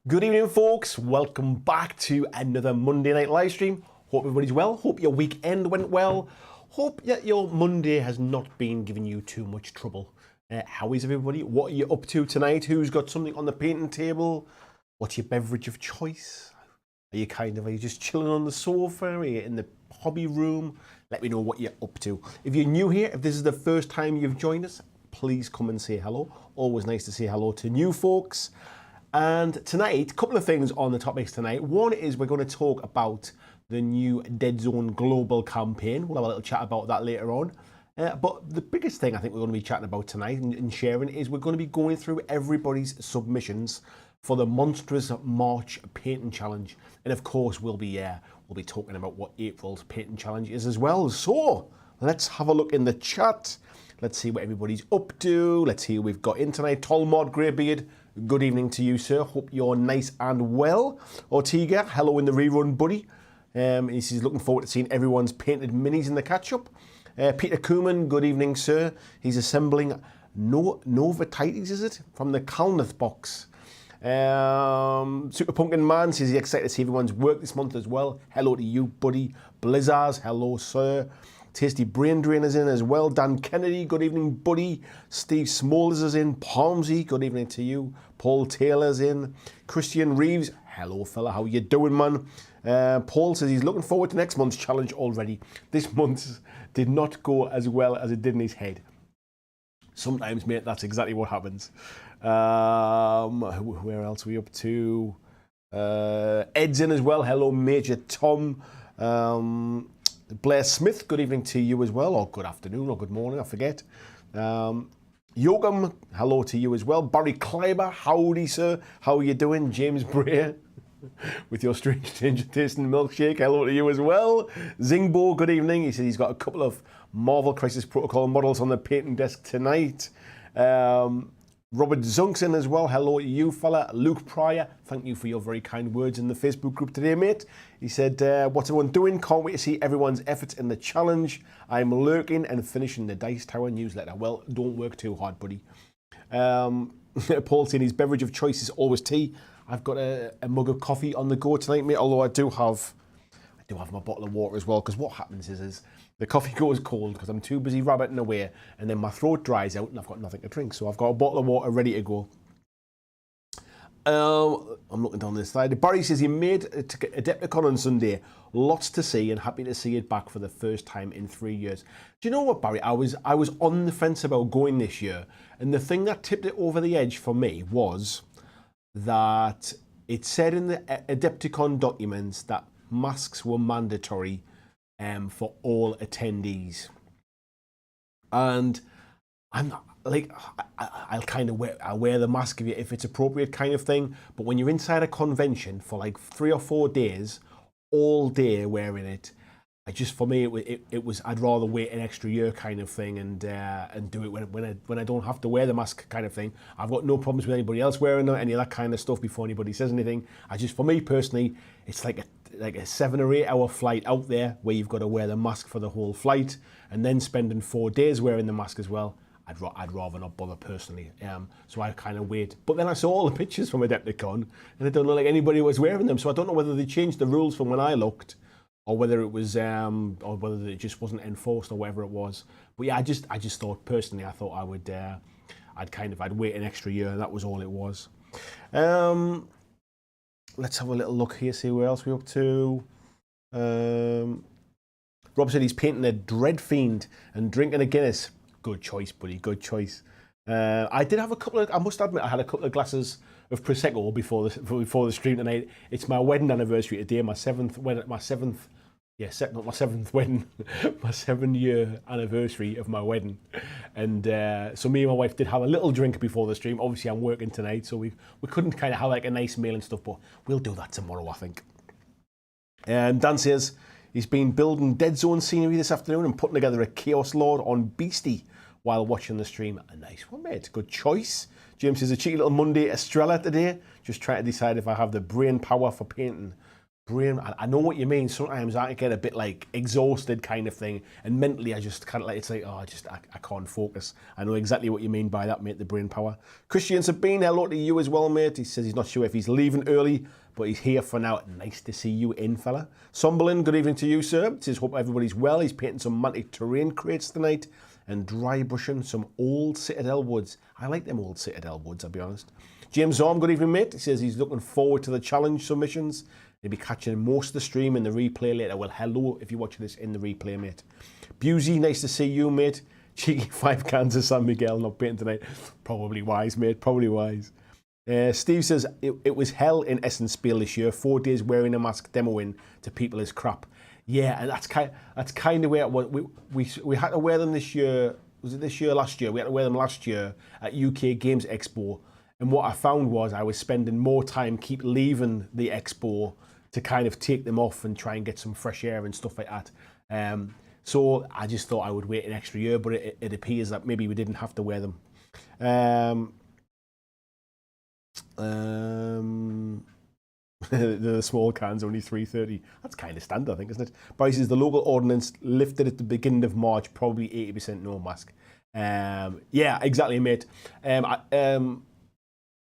Good evening, folks. Welcome back to another Monday night live stream. Hope everybody's well. Hope your weekend went well. Hope that your Monday has not been giving you too much trouble. How is everybody? What are you up to tonight? Who's got something on the painting table? What's your beverage of choice? Are you just chilling on the sofa? Are you in the hobby room? Let me know what you're up to. If you're new here, if this is the first time you've joined us, please come and say hello. Always nice to say hello to new folks. And tonight, a couple of things on the topics tonight. One is we're going to talk about the new Deadzone global campaign. We'll have a little chat about that later on. But the biggest thing I think we're going to be chatting about tonight and sharing is we're going to be going through everybody's submissions for the Monstrous March Painting Challenge. And of course, we'll be talking about what April's Painting Challenge is as well. So let's have a look in the chat. Let's see what everybody's up to. Let's see who we've got in tonight. Tolmod Greybeard, good evening to you, sir. Hope you're nice and well. Ortega, hello in the rerun, buddy. He's looking forward to seeing everyone's painted minis in the catch-up. Peter Kuhlman, good evening, sir. He's assembling Novatites, is it? From the Calneth box. Super Pumpkin Man says he's excited to see everyone's work this month as well. Hello to you, buddy. Blizzards, hello, sir. Tasty Brain Drainers in as well. Dan Kennedy, good evening, buddy. Steve Smolders is in. Palmsy, good evening to you. Paul Taylor's in. Christian Reeves, hello, fella. How you doing, man? Paul says he's looking forward to next month's challenge already. This month's did not go as well as it did in his head. Sometimes, mate, that's exactly what happens. Where else are we up to? Ed's in as well. Hello, Major Tom. Blair Smith, good evening to you as well, or good afternoon, or good morning, I forget. Yogam, hello to you as well. Barry Kleiber, howdy, sir. How are you doing? James Bray, with your strange tasting milkshake, hello to you as well. Zingbo, good evening. He said he's got a couple of Marvel Crisis Protocol models on the painting desk tonight. Robert Zunkson as well. Hello to you, fella. Luke Pryor, thank you for your very kind words in the Facebook group today, mate. He said, what's everyone doing? Can't wait to see everyone's efforts in the challenge. I'm lurking and finishing the Dice Tower newsletter. Well, don't work too hard, buddy. Paul saying his beverage of choice is always tea. I've got a mug of coffee on the go tonight, mate, although I do have my bottle of water as well, because what happens is the coffee goes cold because I'm too busy rabbiting away, and then my throat dries out and I've got nothing to drink. So I've got a bottle of water ready to go. I'm looking down this slide. Barry says he made Adepticon on Sunday. Lots to see and happy to see it back for the first time in 3 years. Do you know what, Barry? I was on the fence about going this year, and the thing that tipped it over the edge for me was that it said in the Adepticon documents that masks were mandatory for all attendees, and I'm not, like, I'll wear the mask if it's appropriate, kind of thing. But when you're inside a convention for like 3 or 4 days, all day wearing it, for me it was I'd rather wait an extra year, kind of thing, and do it when I don't have to wear the mask, kind of thing. I've got no problems with anybody else wearing any of that kind of stuff before anybody says anything. For me personally, it's like a 7 or 8 hour flight out there where you've got to wear the mask for the whole flight, and then spending 4 days wearing the mask as well. I'd rather not bother personally. So I kind of wait. But then I saw all the pictures from Adepticon, and it don't look like anybody was wearing them. So I don't know whether they changed the rules from when I looked, or whether it was, or whether it just wasn't enforced, or whatever it was. But yeah, I just thought personally, I thought I would, I'd wait an extra year, and that was all it was. Let's have a little look here, see where else we're up to. Rob said he's painting a Dread Fiend and drinking a Guinness. Good choice, buddy, good choice. I did have I must admit, I had a couple of glasses of Prosecco before the stream tonight. It's my wedding anniversary today, my 7th year anniversary of my wedding. And so me and my wife did have a little drink before the stream. Obviously I'm working tonight, so we couldn't kind of have like a nice meal and stuff, but we'll do that tomorrow, I think. And Dan says he's been building Deadzone scenery this afternoon and putting together a Chaos Lord on Beastie while watching the stream. A nice one, mate. Good choice. James says a cheeky little Monday Estrella today. Just trying to decide if I have the brain power for painting. brain, I know what you mean. Sometimes I get a bit like exhausted kind of thing, and mentally I just kind of like, it's like, oh, I can't focus. I know exactly what you mean by that, mate, the brain power. Christian Sabine, hello to you as well, mate. He says he's not sure if he's leaving early, but he's here for now. Nice to see you in, fella. Sunderland, good evening to you, sir. He says, hope everybody's well. He's painting some Mantic terrain crates tonight and dry brushing some old Citadel woods. I like them old Citadel woods, I'll be honest. James Zorn, good evening, mate. He says he's looking forward to the challenge submissions. He'll be catching most of the stream in the replay later. Well, hello if you're watching this in the replay, mate. Busey, nice to see you, mate. Cheeky 5 cans of San Miguel, not painting tonight. Probably wise, mate, probably wise. Steve says, it was hell in Essen Spiel this year. 4 days wearing a mask demoing to people is crap. Yeah, and that's kind of where it was. We had to wear them this year. Was it this year, last year? We had to wear them last year at UK Games Expo. And what I found was I was spending more time keep leaving the expo to kind of take them off and try and get some fresh air and stuff like that. So I just thought I would wait an extra year, but it appears that maybe we didn't have to wear them. The small cans only 330. That's kind of standard, I think, isn't it? Barry says the local ordinance lifted at the beginning of March, probably 80% no mask. Yeah, exactly, mate.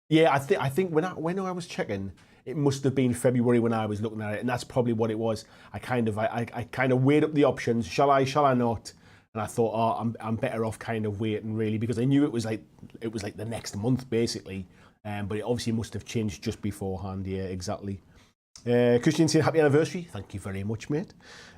Yeah, I think when I was checking, it must have been February when I was looking at it, and that's probably what it was. I kind of weighed up the options. Shall I not? And I thought, oh, I'm better off kind of waiting, really, because I knew it was like the next month basically. But it obviously must have changed just beforehand. Yeah, exactly. Christian saying happy anniversary. Thank you very much, mate.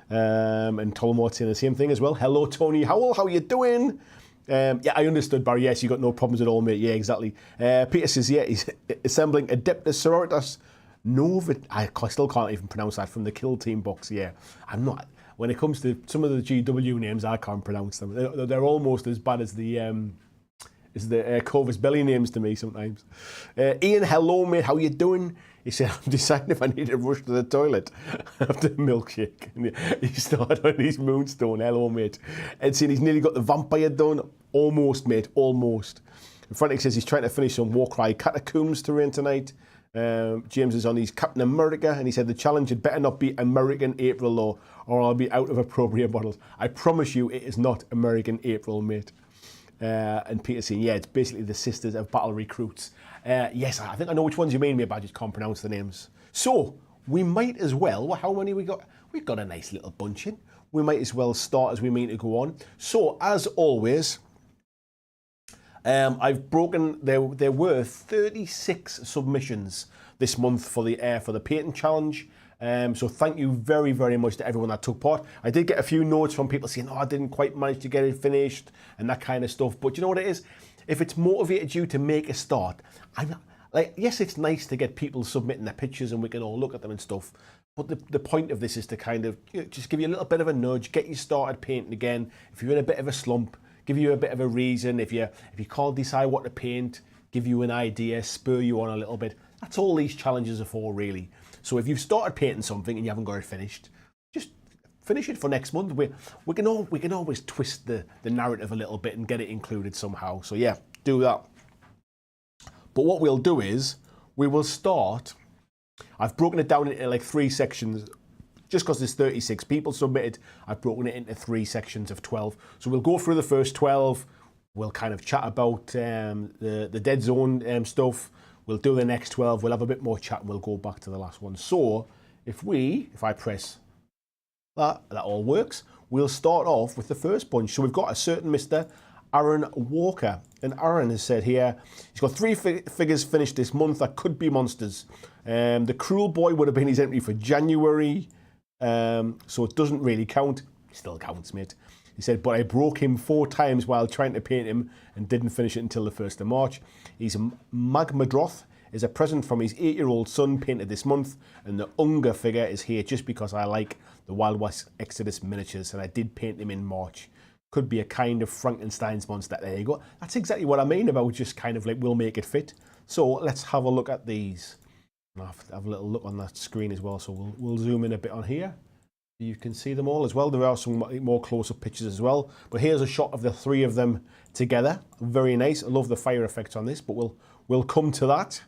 And Tolmort saying the same thing as well. Hello, Tony Howell. How you doing? Yeah, I understood, Barry. Yes, you got no problems at all, mate. Yeah, exactly. Peter says, yeah, he's assembling Adeptus Sororitas Nova. I still can't even pronounce that from the Kill Team box. Yeah, I'm not. When it comes to some of the GW names, I can't pronounce them. They're almost as bad as the Corvus Belly names to me sometimes. Ian, hello, mate. How you doing? He said, I'm deciding if I need to rush to the toilet after a milkshake. And he started on his Moonstone. Hello, mate. Ed saying he's nearly got the vampire done. Almost, mate. Almost. And Frantic says he's trying to finish some Warcry Catacombs terrain tonight. James is on his Captain America, and he said the challenge had better not be American April or I'll be out of appropriate bottles. I promise you it is not American April, mate. And Peter saying, yeah, it's basically the Sisters of Battle Recruits. Yes, I think I know which ones you mean, mate, but I just can't pronounce the names. So, we might as well, how many we got? We've got a nice little bunch in. We might as well start as we mean to go on. So, as always, I've broken, there were 36 submissions this month for the patent challenge. So thank you very, very much to everyone that took part. I did get a few notes from people saying, oh, I didn't quite manage to get it finished and that kind of stuff. But you know what it is? If it's motivated you to make a start, yes, it's nice to get people submitting their pictures and we can all look at them and stuff. But the point of this is to kind of just give you a little bit of a nudge, get you started painting again. If you're in a bit of a slump, give you a bit of a reason. If you can't decide what to paint, give you an idea, spur you on a little bit. That's all these challenges are for, really. So if you've started painting something and you haven't got it finished, just finish it for next month. We can always twist the narrative a little bit and get it included somehow. So yeah, do that. But what we'll do is we will start. I've broken it down into like 3 sections. Just because there's 36 people submitted, I've broken it into 3 sections of 12. So we'll go through the first 12. We'll kind of chat about the Deadzone stuff. We'll do the next 12. We'll have a bit more chat and we'll go back to the last one. So if I press that all works. We'll start off with the first bunch. So we've got a certain Mr. Aaron Walker. And Aaron has said here, he's got 3 figures finished this month that could be monsters. The Cruel Boy would have been his entry for January. So it doesn't really count. It still counts, mate. He said, but I broke him 4 times while trying to paint him and didn't finish it until the 1st of March. He's a Magmadroth, is a present from his 8-year-old son painted this month, and the Unger figure is here just because I like the Wild West Exodus miniatures and I did paint him in March. Could be a kind of Frankenstein's monster. There you go. That's exactly what I mean about just kind of like we'll make it fit. So let's have a look at these. I'll have a little look on that screen as well. So we'll zoom in a bit on here. You can see them all as well. There are some more close-up pictures as well. But here's a shot of the 3 of them together. Very nice. I love the fire effects on this, but we'll come to that.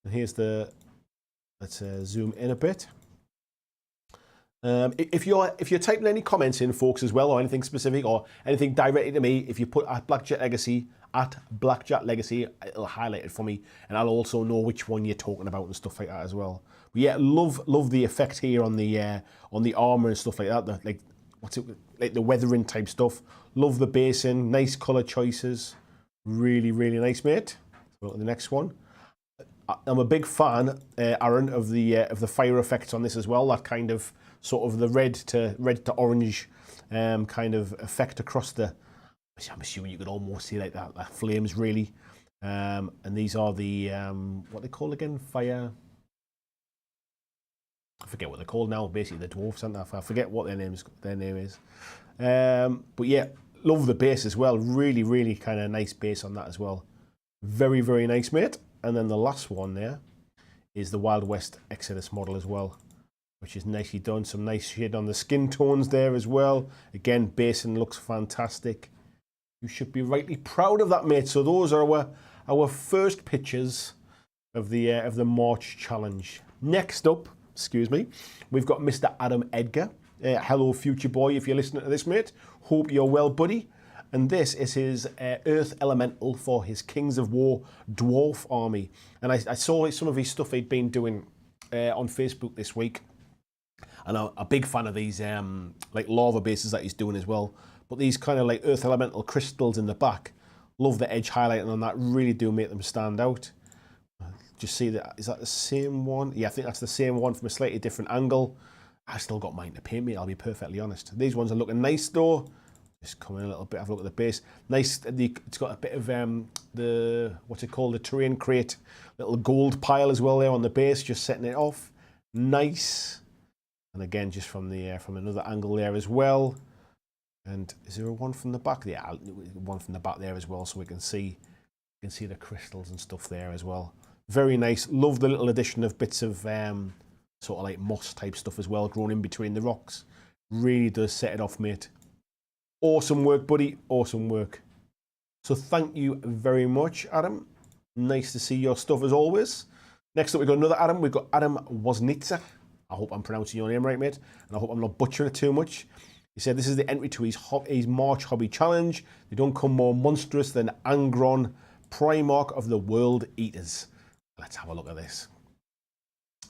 And here's the Let's zoom in a bit. If you're typing any comments in, folks, as well, or anything specific, or anything directly to me, if you put at BlackJack Legacy, it'll highlight it for me, and I'll also know which one you're talking about and stuff like that as well. But yeah, love the effect here on the armor and stuff like that. Like like the weathering type stuff. Love the basing, nice color choices, really nice, mate. So the next one. I'm a big fan, Aaron, of the fire effects on this as well. That kind of sort of the red to orange kind of effect across the. I'm assuming you could almost see like that flames really. And these are the what they call again, fire. I forget what they're called now. Basically, the dwarfs, aren't they? I forget what their name is. But yeah, love the base as well. Really kind of nice base on that as well. Very nice, mate. And then the last one there is the Wild West Exodus model as well, which is nicely done. Some nice shade on the skin tones there as well. Again, basing looks fantastic. You should be rightly proud of that, mate. So those are our first pictures of the March challenge. Next up, excuse me, we've got Mr. Adam Edgar. Hello, future boy, if you're listening to this, mate. Hope you're well, buddy. And this is his Earth Elemental for his Kings of War Dwarf Army. And I saw some of his stuff he'd been doing on Facebook this week. And I'm a big fan of these like lava bases that he's doing as well. But these kind of like Earth Elemental crystals in the back, love the edge highlighting on that, really do make them stand out. Just see that, is that the same one? Yeah, I think that's the same one from a slightly different angle. I still got mine to paint, mate, I'll be perfectly honest. These ones are looking nice though. Just come in a little bit, have a look at the base. Nice, it's got a bit of what's it called, the terrain crate, little gold pile as well there on the base, just setting it off. Nice. And again, just from another angle there as well. And is there a one from the back? Yeah, one from the back there as well, so we can see the crystals and stuff there as well. Very nice. Love the little addition of bits of sort of like moss type stuff as well, grown in between the rocks. Really does set it off, mate. Awesome work, buddy. Awesome work. So thank you very much, Adam. Nice to see your stuff as always. Next up, we've got another Adam. We've got Adam Woznitsa. I hope I'm pronouncing your name right, mate. And I hope I'm not butchering it too much. He said this is the entry to his March Hobby Challenge. They don't come more monstrous than Angron, Primarch of the World Eaters. Let's have a look at this.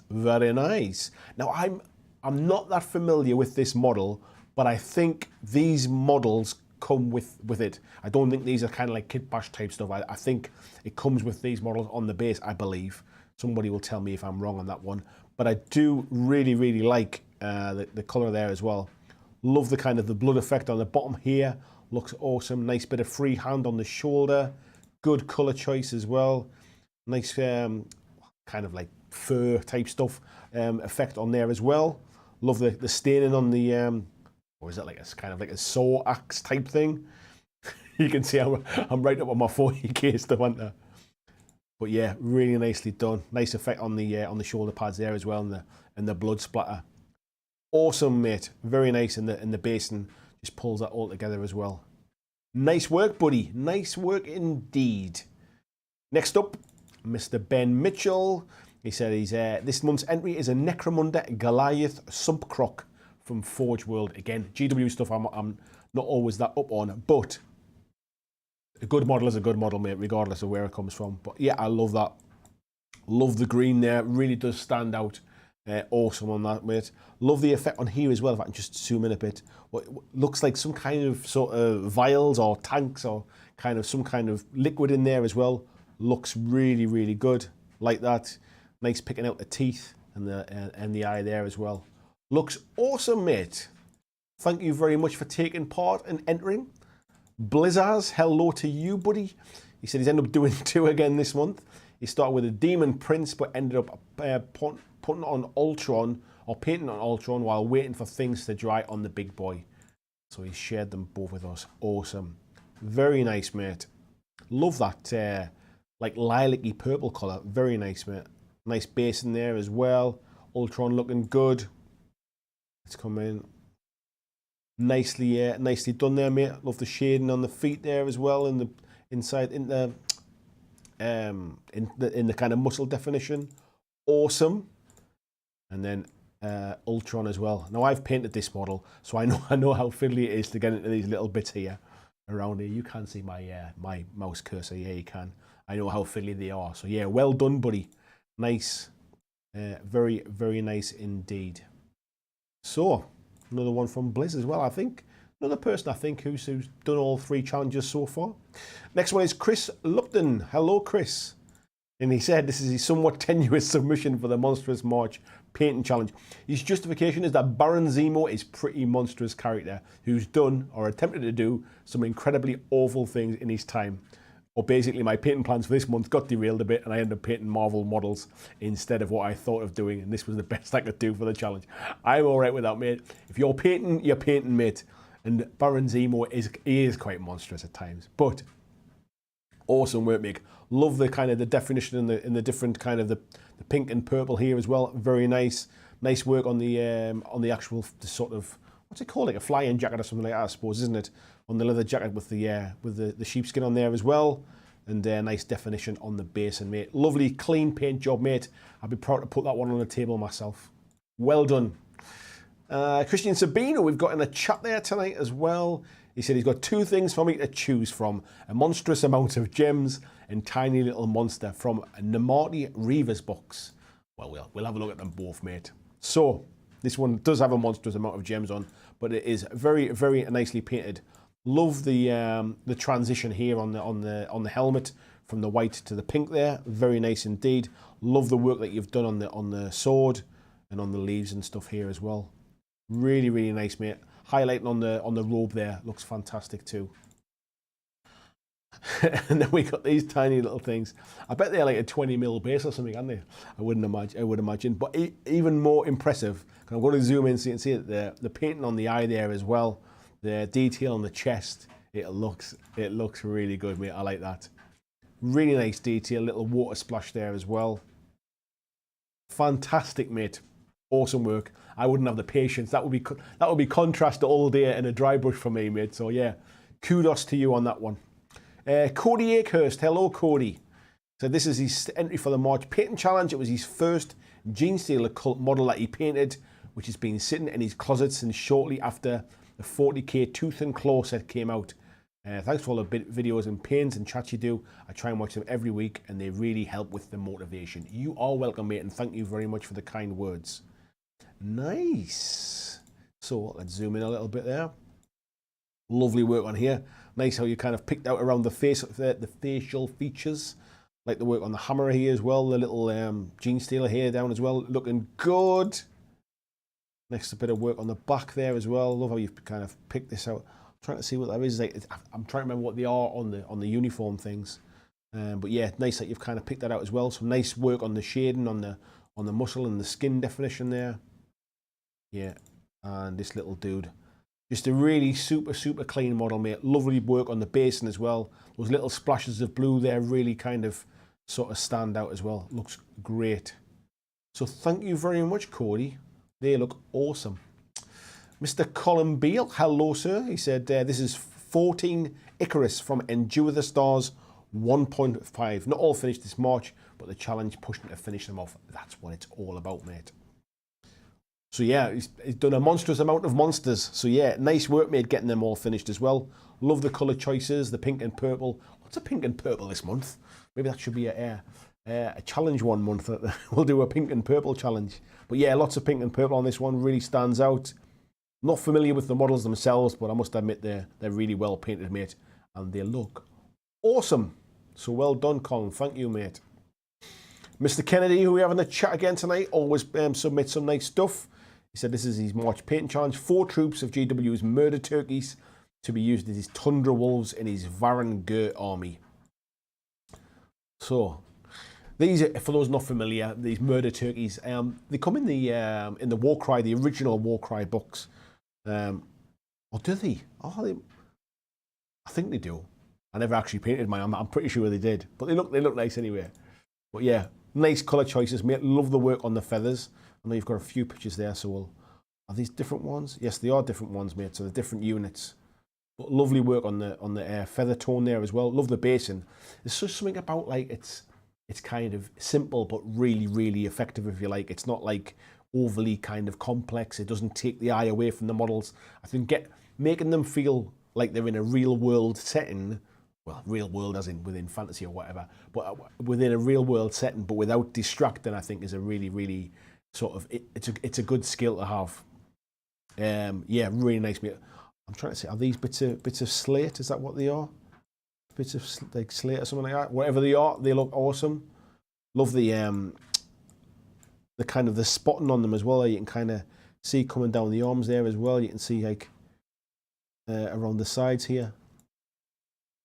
Very nice. Now, I'm not that familiar with this model, but I think these models come with it. I don't think these are kind of like kit bash type stuff. I think it comes with these models on the base, I believe. Somebody will tell me if I'm wrong on that one. But I do really like the colour there as well. Love the kind of the blood effect on the bottom here. Looks awesome. Nice bit of free hand on the shoulder. Good colour choice as well. Nice kind of like fur type stuff effect on there as well. Love the staining on the... or is it like it's kind of like a saw axe type thing? You can see I'm right up on my 40k stuff, aren't I? But yeah, really nicely done. Nice effect on the shoulder pads there as well, and the blood splatter. Awesome, mate. Very nice, and the basin just pulls that all together as well. Nice work, buddy. Nice work indeed. Next up, Mr. Ben Mitchell. He said this month's entry is a Necromunda Goliath Subcroc from Forge World. Again, GW stuff I'm not always that up on, but a good model is a good model, mate, regardless of where it comes from. But yeah, I love that. Love the green there. Really does stand out. Awesome on that, mate. Love the effect on here as well. If I can just zoom in a bit. What looks like some kind of sort of vials or tanks or kind of some kind of liquid in there as well. Looks really good. Like that. Nice picking out the teeth and the eye there as well. Looks awesome, mate. Thank you very much for taking part and entering. Blizzards, hello to you, buddy. He said he's ended up doing 2 again this month. He started with a Demon Prince, but ended up putting on Ultron, or painting on Ultron, while waiting for things to dry on the big boy. So he shared them both with us. Awesome. Very nice, mate. Love that like lilac-y purple colour. Very nice, mate. Nice base in there as well. Ultron looking good. Let's come in. Nicely done there, mate. Love the shading on the feet there as well, in the inside, in the kind of muscle definition. Awesome. and then Ultron as well. Now I've painted this model, so I know how fiddly it is to get into these little bits here around here. You can see my my mouse cursor. Yeah, you can. I know how fiddly they are. So yeah, well done, buddy. Nice, very very nice indeed. So another one from Blizz as well. I think another person who's done all 3 challenges so far. Next one is Chris Lupton. Hello, Chris. And he said this is his somewhat tenuous submission for the Monstrous March painting challenge. His justification is that Baron Zemo is pretty monstrous character who's done or attempted to do some incredibly awful things in his time. Or basically my painting plans for this month got derailed a bit and I ended up painting Marvel models instead of what I thought of doing, and this was the best I could do for the challenge. I'm alright with that, mate. If you're painting, mate. And Baron Zemo is quite monstrous at times, but awesome work, mate. Love the kind of the definition in the different kind of the pink and purple here as well. Very nice. Nice work on the actual the sort of, what's it called, like a flying jacket or something like that, I suppose, isn't it? On the leather jacket with the sheepskin on there as well, and nice definition on the basin, mate. Lovely clean paint job, mate. I'd be proud to put that one on the table myself. Well done. Christian Sabino, we've got in a chat there tonight as well. He said he's got 2 things for me to choose from: a monstrous amount of gems and tiny little monster from Namati Reaver's box. Well, we'll have a look at them both, mate. So this one does have a monstrous amount of gems on, but it is very, very nicely painted. Love the transition here on the helmet from the white to the pink there. Very nice indeed. Love the work that you've done on the sword and on the leaves and stuff here as well. Really, really nice, mate. Highlighting on the robe there looks fantastic too. And then we got these tiny little things. I bet they're like a 20mm base or something, aren't they? I would imagine. But even more impressive, I'm going to zoom in so you can see it, the painting on the eye there as well. The detail on the chest. It looks really good, mate. I like that. Really nice detail. Little water splash there as well. Fantastic, mate. Awesome work. I wouldn't have the patience. That would be contrast all day in a dry brush for me, mate. So yeah, kudos to you on that one. Cody Akehurst. Hello, Cody. So this is his entry for the March Painting Challenge. It was his first Genestealer cult model that he painted, which has been sitting in his closet since shortly after the 40k Tooth and Claw set came out. Thanks for all the videos and paints and chats you do. I try and watch them every week and they really help with the motivation. You are welcome, mate, and thank you very much for the kind words. Nice. So let's zoom in a little bit there. Lovely work on here. Nice how you kind of picked out around the face, the facial features. Like the work on the hammer here as well. The little Genestealer here down as well. Looking good. Next, a bit of work on the back there as well. Love how you've kind of picked this out. I'm trying to see what that is. Like, I'm trying to remember what they are on the uniform things. But yeah, nice that you've kind of picked that out as well. Some nice work on the shading on the muscle and the skin definition there. Yeah, and this little dude. Just a really super clean model, mate. Lovely work on the basin as well. Those little splashes of blue there really kind of sort of stand out as well. Looks great. So thank you very much, Cody. They look awesome. Mr. Colin Beale, hello, sir. He said, this is 14 Icarus from Endure the Stars 1.5. Not all finished this March, but the challenge pushing to finish them off. That's what it's all about, mate. So yeah, he's done a monstrous amount of monsters. So yeah, nice work, mate, getting them all finished as well. Love the colour choices, the pink and purple. What's a pink and purple this month? Maybe that should be a challenge one month. We'll do a pink and purple challenge. But yeah, lots of pink and purple on this one. Really stands out. Not familiar with the models themselves, but I must admit they're really well painted, mate. And they look awesome. So well done, Colin. Thank you, mate. Mr. Kennedy, who we have in the chat again tonight, always submits some nice stuff. He said this is his March Painting Challenge. 4 troops of GW's murder turkeys to be used as his Tundra Wolves in his Varan Gur army. So, these, for those not familiar, these murder turkeys, they come in the Warcry, the original Warcry books. Or do they? Oh, I think they do. I never actually painted mine. I'm pretty sure they did, but they look nice anyway. But yeah, nice colour choices, mate. Love the work on the feathers. I know you've got a few pictures there, so are these different ones? Yes, they are different ones, mate. So they're different units. But lovely work on the feather tone there as well. Love the basin. There's just something about like it's kind of simple but really effective, if you like. It's not like overly kind of complex. It doesn't take the eye away from the models. I think making them feel like they're in a real world setting, well, real world as in within fantasy or whatever, but within a real world setting, but without distracting, I think is a really, really sort of, it's a good skill to have. Yeah, really nice. I'm trying to say, are these bits of slate? Is that what they are? Bits of like slate or something like that. Whatever they are, they look awesome. Love the kind of the spotting on them as well. You can kind of see coming down the arms there as well. You can see like around the sides here.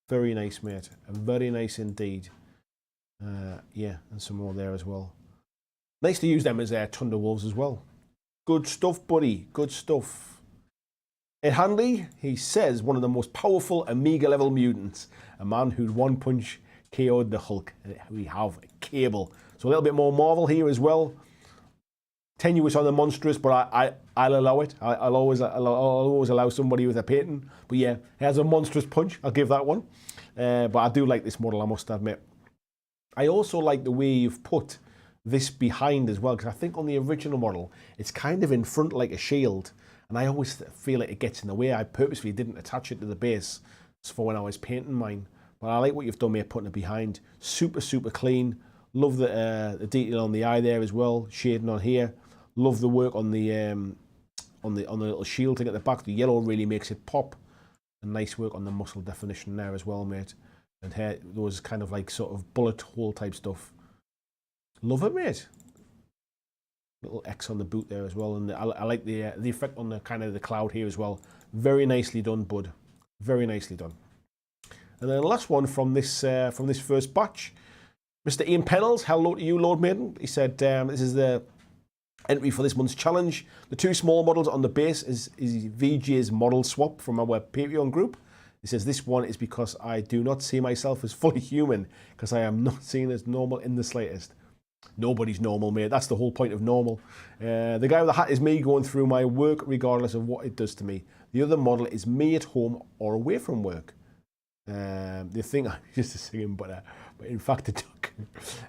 Very nice, mate. Very nice indeed. Yeah, and some more there as well. Nice to use them as Thunder Wolves as well. Good stuff, buddy. Good stuff. Ed Handley, he says, one of the most powerful Amiga level mutants. A man who'd one punch KO'd the Hulk. We have a Cable. So a little bit more Marvel here as well. Tenuous on the Monstrous, but I'll allow it. I'll always allow somebody with a patent. But yeah, he has a monstrous punch. I'll give that one. But I do like this model, I must admit. I also like the way you've put this behind as well, because I think on the original model, it's kind of in front like a shield. And I always feel like it gets in the way. I purposely didn't attach it to the base for when I was painting mine. But I like what you've done here, putting it behind. Super, super clean. Love the detail on the eye there as well. Shading on here. Love the work on the little shield thing at the back. The yellow really makes it pop. And nice work on the muscle definition there as well, mate. And here, those kind of like sort of bullet hole type stuff. Love it, mate. Little X on the boot there as well. And I like the effect on the kind of the cloud here as well. Very nicely done, bud. Very nicely done. And then the last one from this first batch, Mr. Ian Pennells. Hello to you, Lord Maiden. He said this is the entry for this month's challenge. The two small models on the base is VJ's model swap from our Patreon group. He says this one is because I do not see myself as fully human, because I am not seen as normal in the slightest. Nobody's normal, mate. That's the whole point of normal. The guy with the hat is me going through my work regardless of what it does to me. The other model is me at home or away from work. The thing I'm just a singing, but in fact a duck.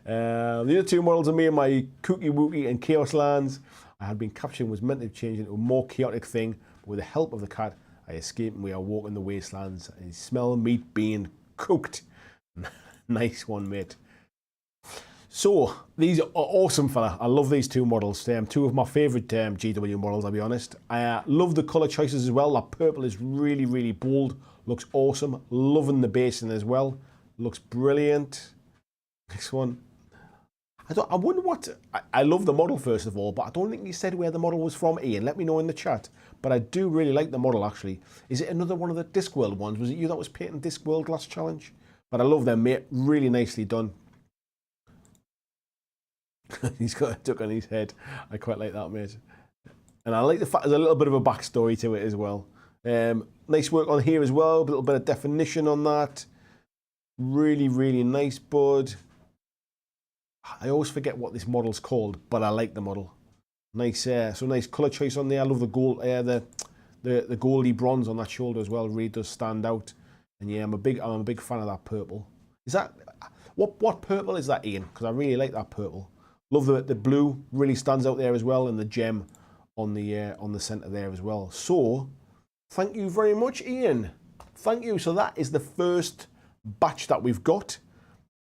The other two models are me and my Kooky Wookie and Chaos Lands. I had been captured and was meant to change into a more chaotic thing, but with the help of the cat, I escaped and we are walking the wastelands and smell meat being cooked. Nice one, mate. So, these are awesome, fella. I love these two models. Two of my favourite GW models, I'll be honest. I love the colour choices as well. That purple is really, really bold. Looks awesome. Loving the basing as well. Looks brilliant. Next one. I wonder what... I love the model, first of all, but I don't think you said where the model was from, Ian. Let me know in the chat. But I do really like the model, actually. Is it another one of the Discworld ones? Was it you that was painting Discworld last challenge? But I love them, mate. Really nicely done. He's got a duck on his head. I quite like that, mate. And I like the fact there's a little bit of a backstory to it as well. Nice work on here as well. A little bit of definition on that. Really, really nice, bud. I always forget what this model's called, but I like the model. Nice, so nice colour choice on there. I love the gold, the goldy bronze on that shoulder as well. Really does stand out. And yeah, I'm a big fan of that purple. Is that what purple is that, Ian? Because I really like that purple. Love the blue, really stands out there as well, and the gem on the centre there as well. So, thank you very much, Ian. Thank you. So that is the first batch that we've got.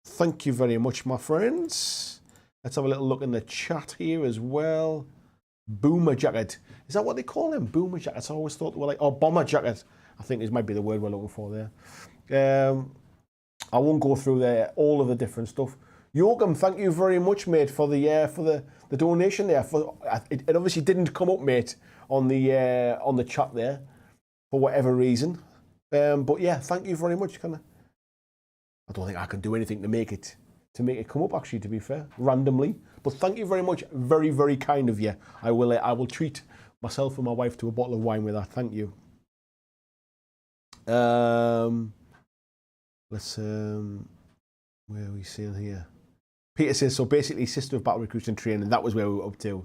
Thank you very much, my friends. Let's have a little look in the chat here as well. Boomer jacket. Is that what they call them? Boomer jackets. I always thought they were like, oh, bomber jacket. I think this might be the word we're looking for there. I won't go through there all of the different stuff. Yoakum, thank you very much, mate, for the donation there. It obviously didn't come up, mate, on the chat there for whatever reason. But yeah, thank you very much. I don't think I can do anything to make it come up, actually, to be fair, randomly. But thank you very much. Very, very kind of you. I will treat myself and my wife to a bottle of wine with that. Thank you. Let's where are we seeing here? Peter says, so basically Sister of Battle Recruits and Training, that was where we were up to.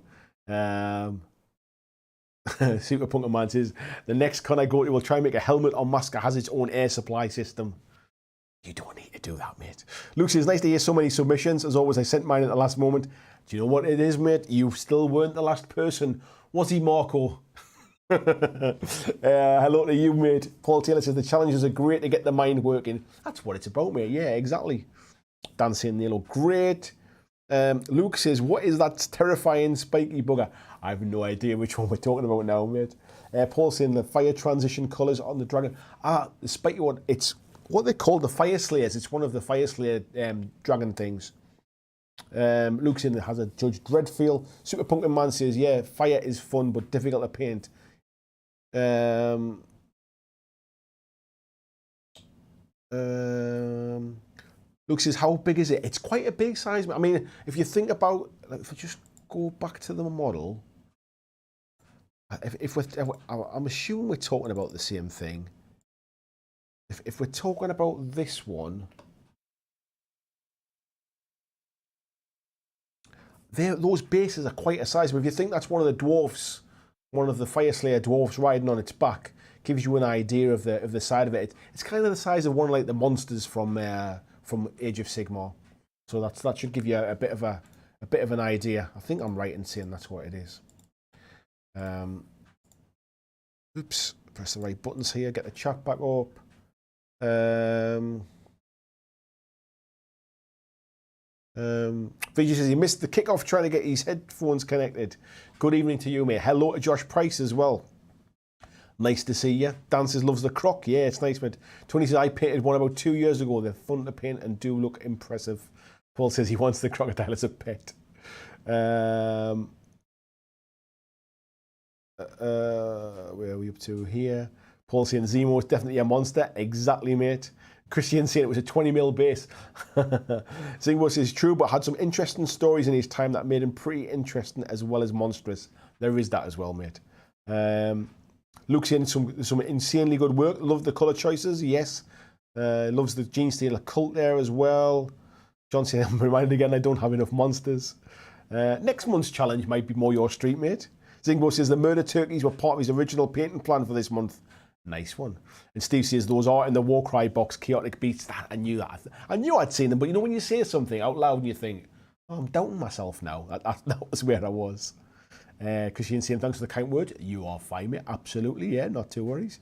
Super Punker Man says, the next con I go to will try and make a helmet or mask that has its own air supply system. You don't need to do that, mate. Luke says, nice to hear so many submissions. As always, I sent mine at the last moment. Do you know what it is, mate? You still weren't the last person. Was he, Marco? Hello to you, mate. Paul Taylor says, the challenges are great to get the mind working. That's what it's about, mate. Yeah, exactly. Dancing, they look great. Luke says, what is that terrifying spiky bugger? I have no idea which one we're talking about now, mate. Paul saying the fire transition colours on the dragon. The spiky one, it's what they call the Fire Slayers. It's one of the Fire Slayer dragon things. Luke's in there has a Judge Dreadfeel. Super Pumpkin Man says, yeah, fire is fun but difficult to paint. Luke says, how big is it? It's quite a big size. I mean, if you think about, like, if I just go back to the model, I'm assuming we're talking about the same thing. If we're talking about this one, those bases are quite a size. But if you think that's one of the dwarfs, one of the Fire Slayer dwarfs riding on its back, gives you an idea of the side of it. It's kind of the size of one of like the monsters from Age of Sigmar. So that should give you a bit of an idea. I think I'm right in saying that's what it is. Oops, press the right buttons here. Get the chat back up. Vijay says he missed the kickoff trying to get his headphones connected. Good evening to you, mate. Hello to Josh Price as well. Nice to see you. Dan says loves the croc. Yeah, it's nice, mate. Tony says I painted one about 2 years ago. They're fun to paint and do look impressive. Paul says he wants the crocodile as a pet. Where are we up to here? Paul saying Zemo is definitely a monster. Exactly, mate. Christian saying it was a 20mm base. Zemo says true, but had some interesting stories in his time that made him pretty interesting as well as monstrous. There is that as well, mate. Luke's saying some insanely good work. Love the colour choices, yes. Loves the Gene Stealer cult there as well. John saying, I'm reminded again I don't have enough monsters. Next month's challenge might be more your street, mate. Zingbo says the murder turkeys were part of his original painting plan for this month. Nice one. And Steve says those are in the Warcry box, chaotic beats. I knew that. I knew I'd seen them, but you know when you say something out loud and you think, oh, I'm doubting myself now. That was where I was. Christian saying thanks for the kind word. You are fine, mate. Absolutely, yeah, not too worries.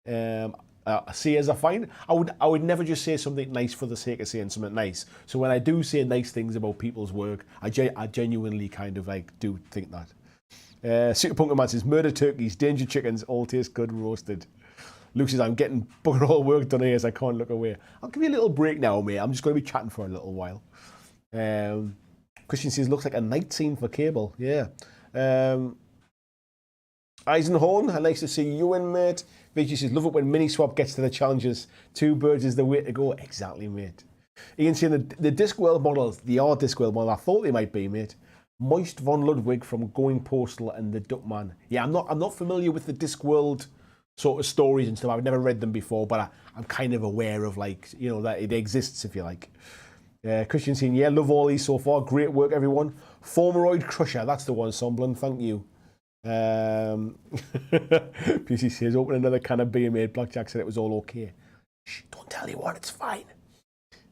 See as I find. I would never just say something nice for the sake of saying something nice. So when I do say nice things about people's work, I genuinely kind of like do think that. Super Punker Man says murder turkeys, danger chickens, all taste good roasted. Luke says I'm getting bugger all work done here as I can't look away. I'll give you a little break now, mate. I'm just going to be chatting for a little while. Christian says looks like a night scene for Cable. Yeah. Eisenhorn, nice to see you in, mate. Vijay says love it when Miniswap gets to the challenges. 2 birds is the way to go. Exactly, mate. Ian saying the Discworld models, the are Discworld model. I thought they might be, mate. Moist von Ludwig from Going Postal and the Duckman. Yeah, I'm not familiar with the Discworld sort of stories and stuff. I've never read them before, but I'm kind of aware of, like, you know, that it exists, if you like. Christian saying, yeah, love all these so far. Great work, everyone. Formoroid Crusher, that's the one, Somblin. Thank you. PC says, open another can of beer, mate. BlackJack said it was all okay. Shh, don't tell anyone, it's fine.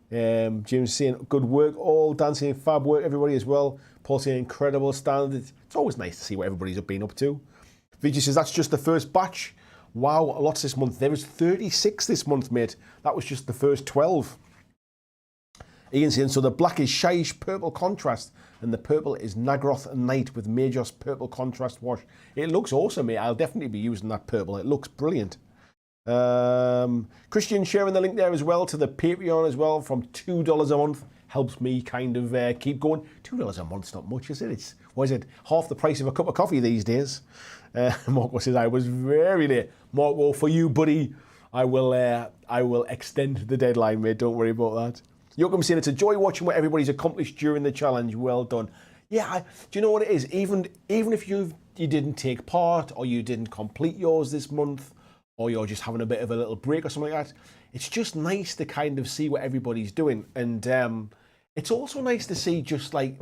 James saying, good work, all. Dan saying, fab work, everybody as well. Paul saying, incredible standard. It's always nice to see what everybody's been up to. Vijay says, that's just the first batch. Wow, lots this month. There was 36 this month, mate. That was just the first 12. Ian saying, so the black is Shyish purple contrast, and the purple is Nagroth Knight with Majos purple contrast wash. It looks awesome, mate. I'll definitely be using that purple. It looks brilliant. Christian sharing the link there as well to the Patreon as well from $2 a month. Helps me kind of keep going. $2 a month's not much, is it? It's, what is it, half the price of a cup of coffee these days. Marco says, I was very late. Marco, for you, buddy, I will extend the deadline, mate. Don't worry about that. Yoakum saying, it's a joy watching what everybody's accomplished during the challenge. Well done. Yeah, do you know what it is? Even if you didn't take part or you didn't complete yours this month, or you're just having a bit of a little break or something like that, it's just nice to kind of see what everybody's doing. And it's also nice to see just like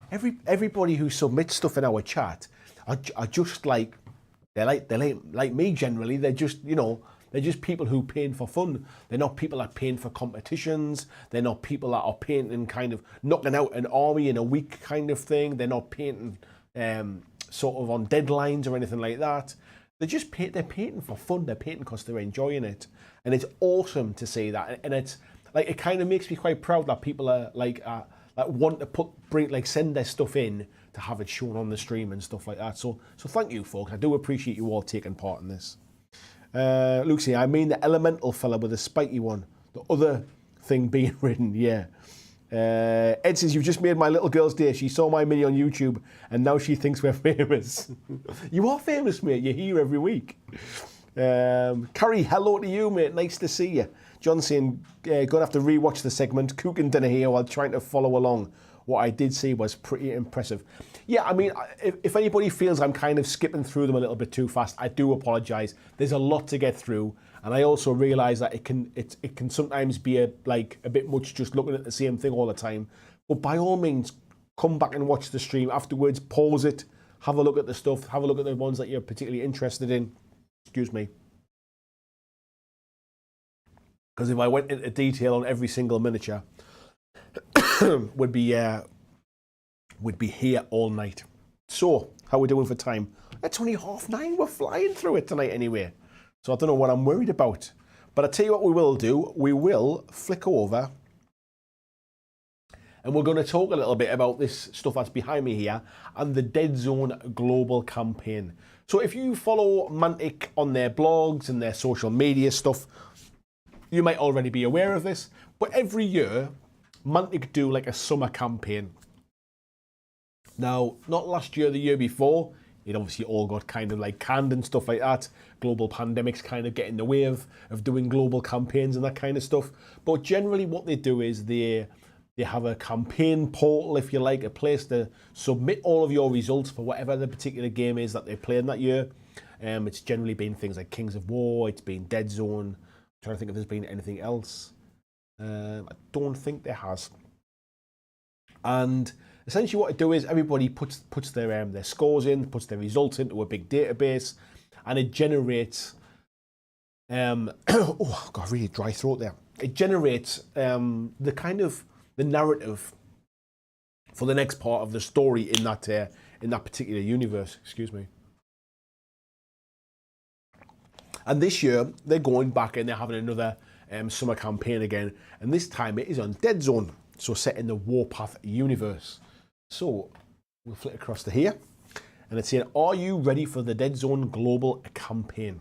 everybody who submits stuff in our chat are just like, they're like me generally. They're just, you know, They're just people who paint for fun. They're not people that paint for competitions. They're not people that are painting kind of knocking out an army in a week kind of thing. They're not painting sort of on deadlines or anything like that. They're painting for fun. They're painting because they're enjoying it. And it's awesome to see that. And it's like, it kind of makes me quite proud that people are like want to send their stuff in to have it shown on the stream and stuff like that. So thank you, folks. I do appreciate you all taking part in this. Lucy, I mean the elemental fella with the spiky one. The other thing being written, yeah. Ed says, you've just made my little girl's day. She saw my mini on YouTube and now she thinks we're famous. You are famous, mate. You're here every week. Carrie, hello to you, mate. Nice to see you. John saying, gonna have to rewatch the segment. Cooking dinner here while trying to follow along. What I did see was pretty impressive. Yeah, I mean, if anybody feels I'm kind of skipping through them a little bit too fast, I do apologise. There's a lot to get through, and I also realise that it can sometimes be a bit much just looking at the same thing all the time. But by all means, come back and watch the stream afterwards. Pause it, have a look at the stuff, have a look at the ones that you're particularly interested in. Excuse me. Because if I went into detail on every single miniature, would be here all night. So, how are we doing for time? It's only 9:30. We're flying through it tonight anyway. So I don't know what I'm worried about. But I tell you what we will do. We will flick over and we're going to talk a little bit about this stuff that's behind me here and the Deadzone global campaign. So if you follow Mantic on their blogs and their social media stuff, you might already be aware of this. But every year, Mantic do like a summer campaign. Now, not last year, the year before, it obviously all got kind of like canned and stuff like that. Global pandemics kind of get in the way of doing global campaigns and that kind of stuff. But generally what they do is they have a campaign portal, if you like, a place to submit all of your results for whatever the particular game is that they're playing that year. It's generally been things like Kings of War, it's been Deadzone. I'm trying to think if there's been anything else. I don't think there has. And essentially what I do is everybody puts their scores in, puts their results into a big database, and it generates oh god, really dry throat there. It generates the kind of the narrative for the next part of the story in that particular universe. Excuse me. And this year they're going back and they're having another summer campaign again, and this time it is on Deadzone, so set in the Warpath universe. So we'll flick across to here, and it's saying, are you ready for the Deadzone global campaign?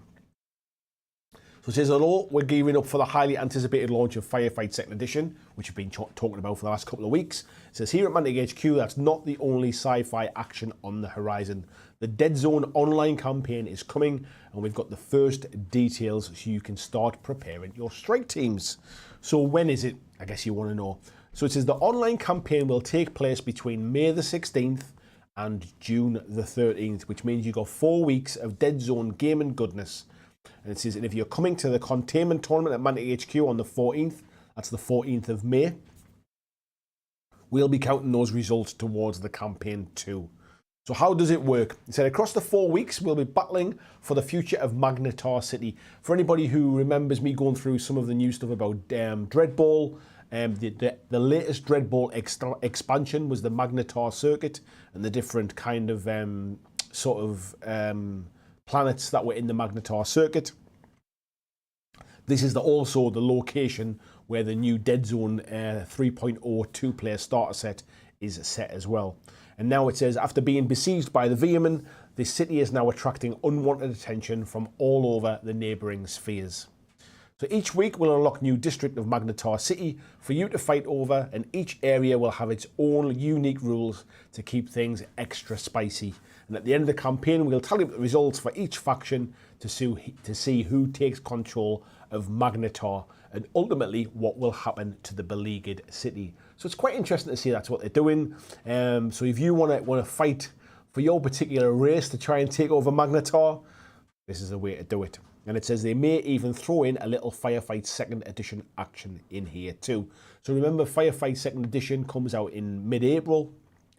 So it says, hello, we're gearing up for the highly anticipated launch of Firefight 2nd Edition, which we've been talking about for the last couple of weeks. It says, here at Mantic HQ, that's not the only sci-fi action on the horizon. The Deadzone online campaign is coming, and we've got the first details so you can start preparing your strike teams. So when is it? I guess you want to know. So it says the online campaign will take place between May the 16th and June the 13th, which means you've got 4 weeks of Deadzone gaming goodness. And it says, and if you're coming to the containment tournament at Mantic HQ on the 14th, that's the 14th of May, we'll be counting those results towards the campaign too. So how does it work? It said across the 4 weeks, we'll be battling for the future of Magnetar City. For anybody who remembers me going through some of the new stuff about Dreadball, the latest Dreadball expansion was the Magnetar circuit and the different kind of planets that were in the Magnetar circuit. This is also the location where the new Deadzone 3.0 2-player starter set is set as well. And now it says, after being besieged by the Vermin, the city is now attracting unwanted attention from all over the neighbouring spheres. So each week we'll unlock new district of Magnetar City for you to fight over, and each area will have its own unique rules to keep things extra spicy. And at the end of the campaign, we'll tally up the results for each faction to see who takes control of Magnetar and ultimately what will happen to the beleaguered city. So it's quite interesting to see that's what they're doing. So if you want to fight for your particular race to try and take over Magnetar, this is the way to do it. And it says they may even throw in a little Firefight 2nd Edition action in here too. So remember, Firefight 2nd Edition comes out in mid-April.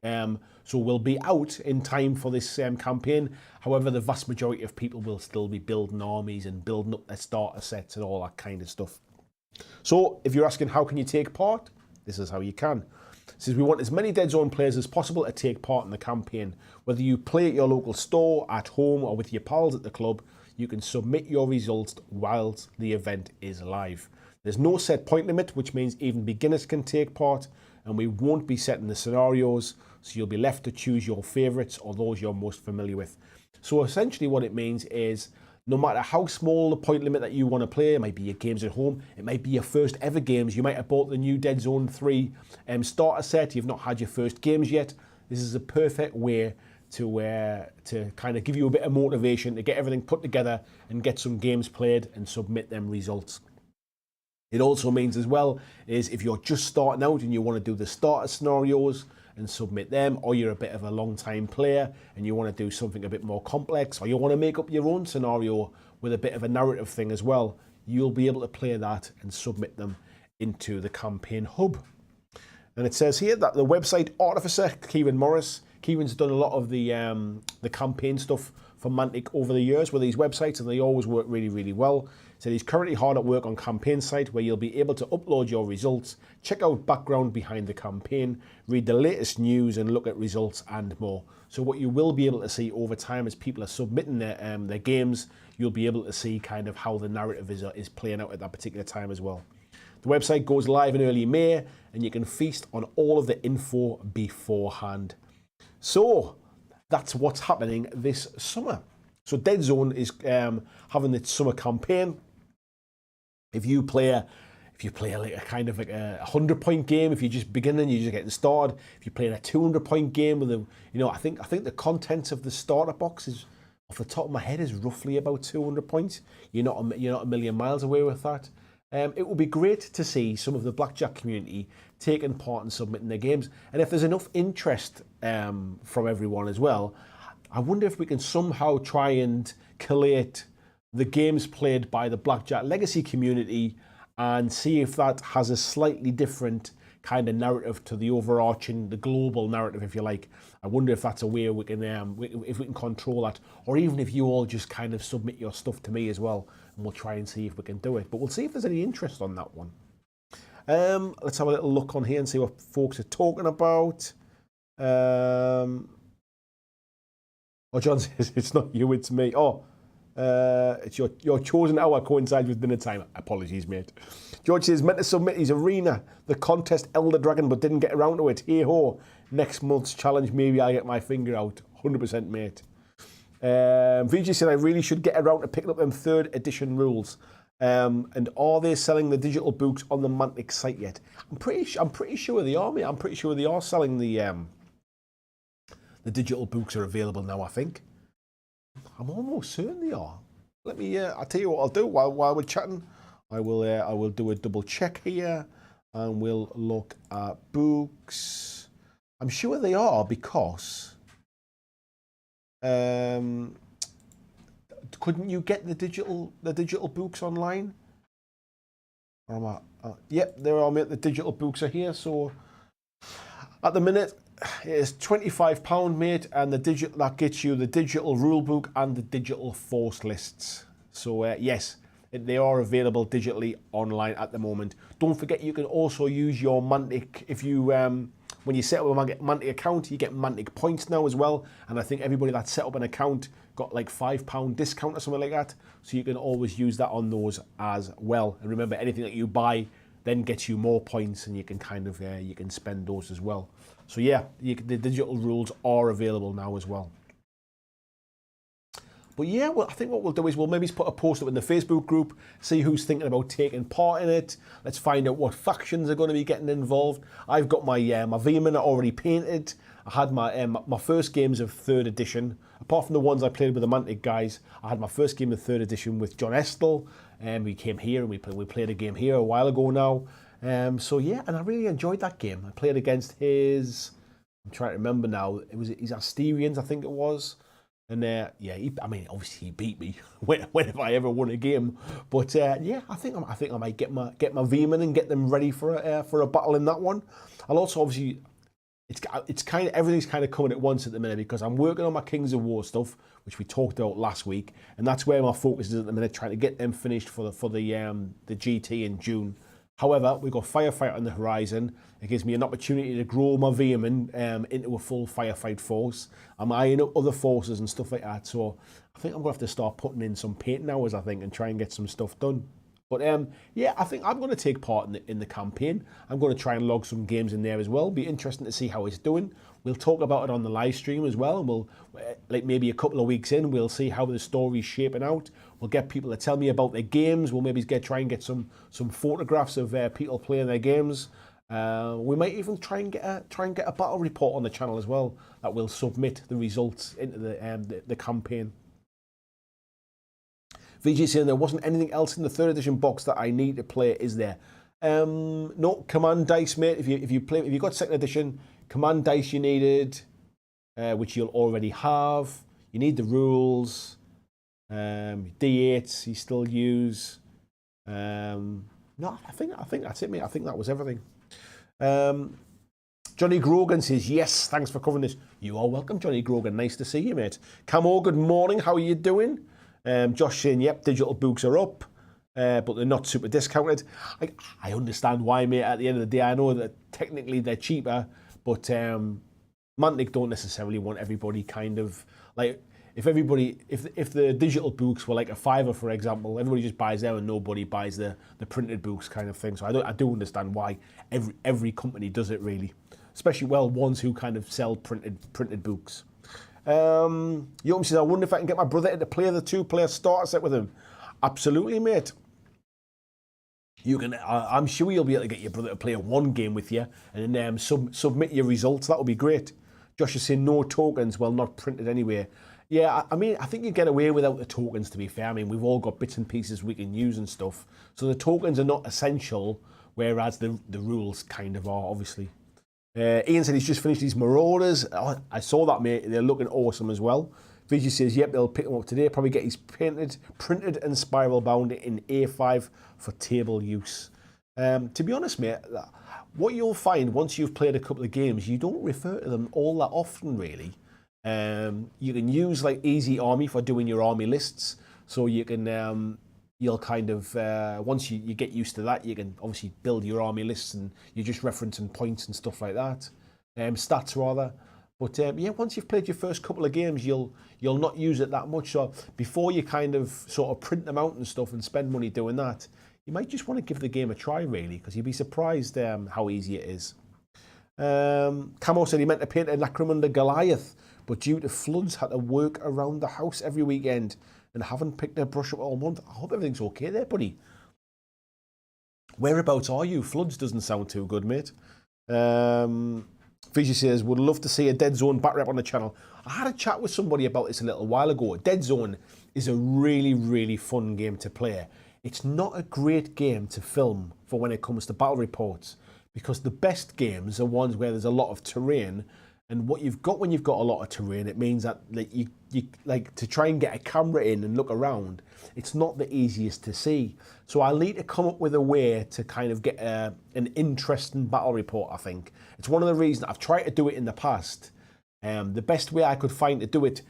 So we'll be out in time for this campaign. However, the vast majority of people will still be building armies and building up their starter sets and all that kind of stuff. So if you're asking how can you take part, this is how you can. It says we want as many Deadzone players as possible to take part in the campaign. Whether you play at your local store, at home, or with your pals at the club, you can submit your results whilst the event is live. There's no set point limit, which means even beginners can take part, and we won't be setting the scenarios, so you'll be left to choose your favourites or those you're most familiar with. So essentially what it means is no matter how small the point limit that you want to play, it might be your games at home, it might be your first ever games, you might have bought the new Deadzone 3 starter set, you've not had your first games yet. This is a perfect way to kind of give you a bit of motivation to get everything put together and get some games played and submit them results. It also means as well is if you're just starting out and you want to do the starter scenarios and submit them, or you're a bit of a long time player and you want to do something a bit more complex, or you want to make up your own scenario with a bit of a narrative thing as well, you'll be able to play that and submit them into the campaign hub. And it says here that the website Artificer, Kieran Morris, Kieran's done a lot of the campaign stuff for Mantic over the years with these websites, and they always work really, really well. So he's currently hard at work on campaign site where you'll be able to upload your results, check out background behind the campaign, read the latest news and look at results and more. So what you will be able to see over time as people are submitting their games, you'll be able to see kind of how the narrative is playing out at that particular time as well. The website goes live in early May and you can feast on all of the info beforehand. So that's what's happening this summer. So Deadzone is having its summer campaign. If you play like a kind of like a 100-point game, if you're just beginning, you're just getting started. If you're playing a 200-point game with a, I think the contents of the starter box is, off the top of my head, is roughly about 200 points. You're not a million miles away with that. It would be great to see some of the BlackJack community taking part and submitting their games. And if there's enough interest from everyone as well, I wonder if we can somehow try and collate the games played by the BlackJack Legacy community and see if that has a slightly different kind of narrative to the overarching, the global narrative, if you like. I wonder if that's a way we can, if we can control that, or even if you all just kind of submit your stuff to me as well, and we'll try and see if we can do it. But we'll see if there's any interest on that one. Let's have a little look on here and see what folks are talking about. Oh, John says it's not you, it's me. Oh, it's your chosen hour coincides with dinner time. Apologies, mate. George says meant to submit his arena, the contest Elder Dragon, but didn't get around to it. Hey ho, next month's challenge, maybe I'll get my finger out. 100%, mate. VG said I really should get around to picking up them 3rd edition rules. And are they selling the digital books on the Mantic site yet? I'm pretty sure they are, mate. I'm pretty sure they are selling the digital books are available now, I think. I'm almost certain they are. Let me, I'll tell you what I'll do while we're chatting. I will do a double check here and we'll look at books. I'm sure they are because couldn't you get the digital books online? Or am I, yep, there are, mate. The digital books are here. So at the minute, it's £25, mate, and that gets you the digital rule book and the digital force lists. So yes, they are available digitally online at the moment. Don't forget, you can also use your Mantic if you when you set up a Mantic account, you get Mantic points now as well. And I think everybody that set up an account got like £5 discount or something like that. So you can always use that on those as well. And remember, anything that you buy then gets you more points, and you can kind of you can spend those as well. So yeah, the digital rules are available now as well. But yeah, well, I think what we'll do is we'll maybe put a post up in the Facebook group, see who's thinking about taking part in it. Let's find out what factions are going to be getting involved. I've got my my V-Men already painted. I had my first games of 3rd edition. Apart from the ones I played with the Mantic guys, I had my first game of 3rd edition with John Estel. And we came here and we played a game here a while ago now. So yeah, and I really enjoyed that game. I played against his, I'm trying to remember now, it was his Asterians, I think it was. And yeah, I mean, obviously he beat me whenever I ever won a game. But yeah, I think I might get my V-Men and get them ready for a battle in that one. I'll also obviously, it's kind of everything's kind of coming at once at the minute because I'm working on my Kings of War stuff, which we talked about last week, and that's where my focus is at the minute, trying to get them finished for the GT in June. However, we've got Firefight on the horizon. It gives me an opportunity to grow my Veerman into a full firefight force. I'm eyeing up other forces and stuff like that, so I think I'm going to have to start putting in some painting hours, I think, and try and get some stuff done. But yeah, I think I'm going to take part in the campaign. I'm going to try and log some games in there as well. Be interesting to see how it's doing. We'll talk about it on the live stream as well, and we'll, like maybe a couple of weeks in, we'll see how the story's shaping out. We'll get people to tell me about their games. We'll maybe try and get some photographs of people playing their games. We might even try and get a battle report on the channel as well that will submit the results into the campaign. VG saying there wasn't anything else in the 3rd edition box that I need to play, is there? No, command dice, mate. If you got 2nd edition, command dice you needed, which you'll already have. You need the rules. D8s you still use. No, I think that's it, mate. I think that was everything. Johnny Grogan says, yes, thanks for covering this. You are welcome, Johnny Grogan. Nice to see you, mate. Camo, good morning. How are you doing? Josh saying, yep, digital books are up, but they're not super discounted. I understand why, mate. At the end of the day, I know that technically they're cheaper, but Mantic don't necessarily want everybody kind of like, if the digital books were like a $5, for example, everybody just buys them and nobody buys the printed books kind of thing. So I do understand why every company does it, really, especially ones who kind of sell printed books. Yotam says, I wonder if I can get my brother to play the 2-player starter set with him. Absolutely, mate. You can. I'm sure you'll be able to get your brother to play one game with you and then submit your results. That would be great. Josh is saying no tokens, well, not printed anyway. Yeah, I mean, I think you get away without the tokens, to be fair. I mean, we've all got bits and pieces we can use and stuff. So the tokens are not essential, whereas the rules kind of are, obviously. Ian said he's just finished these Marauders. Oh, I saw that, mate. They're looking awesome as well. Vigi says, yep, they'll pick them up today. Probably get these printed and spiral bound in A5 for table use. To be honest, mate, what you'll find once you've played a couple of games, you don't refer to them all that often, really. You can use like Easy Army for doing your army lists. So you can, you'll kind of, once you get used to that, you can obviously build your army lists and you're just referencing points and stuff like that. Stats rather. But yeah, once you've played your first couple of games, you'll not use it that much. So before you kind of sort of print them out and stuff and spend money doing that, you might just want to give the game a try, really, because you'd be surprised how easy it is. Camo said he meant to paint a Necromunda Goliath, but due to floods had to work around the house every weekend and haven't picked a brush up all month. I hope everything's okay there, buddy. Whereabouts are you? Floods doesn't sound too good, mate. Fiji says, would love to see a Deadzone back rep on the channel. I had a chat with somebody about this a little while ago. Deadzone is a really, really fun game to play. It's not a great game to film for when it comes to battle reports, because the best games are ones where there's a lot of terrain, and what you've got when you've got a lot of terrain, it means that you like to try and get a camera in and look around, it's not the easiest to see. So I'll need to come up with a way to kind of get an interesting battle report, I think. It's one of the reasons I've tried to do it in the past. The best way I could find to do it,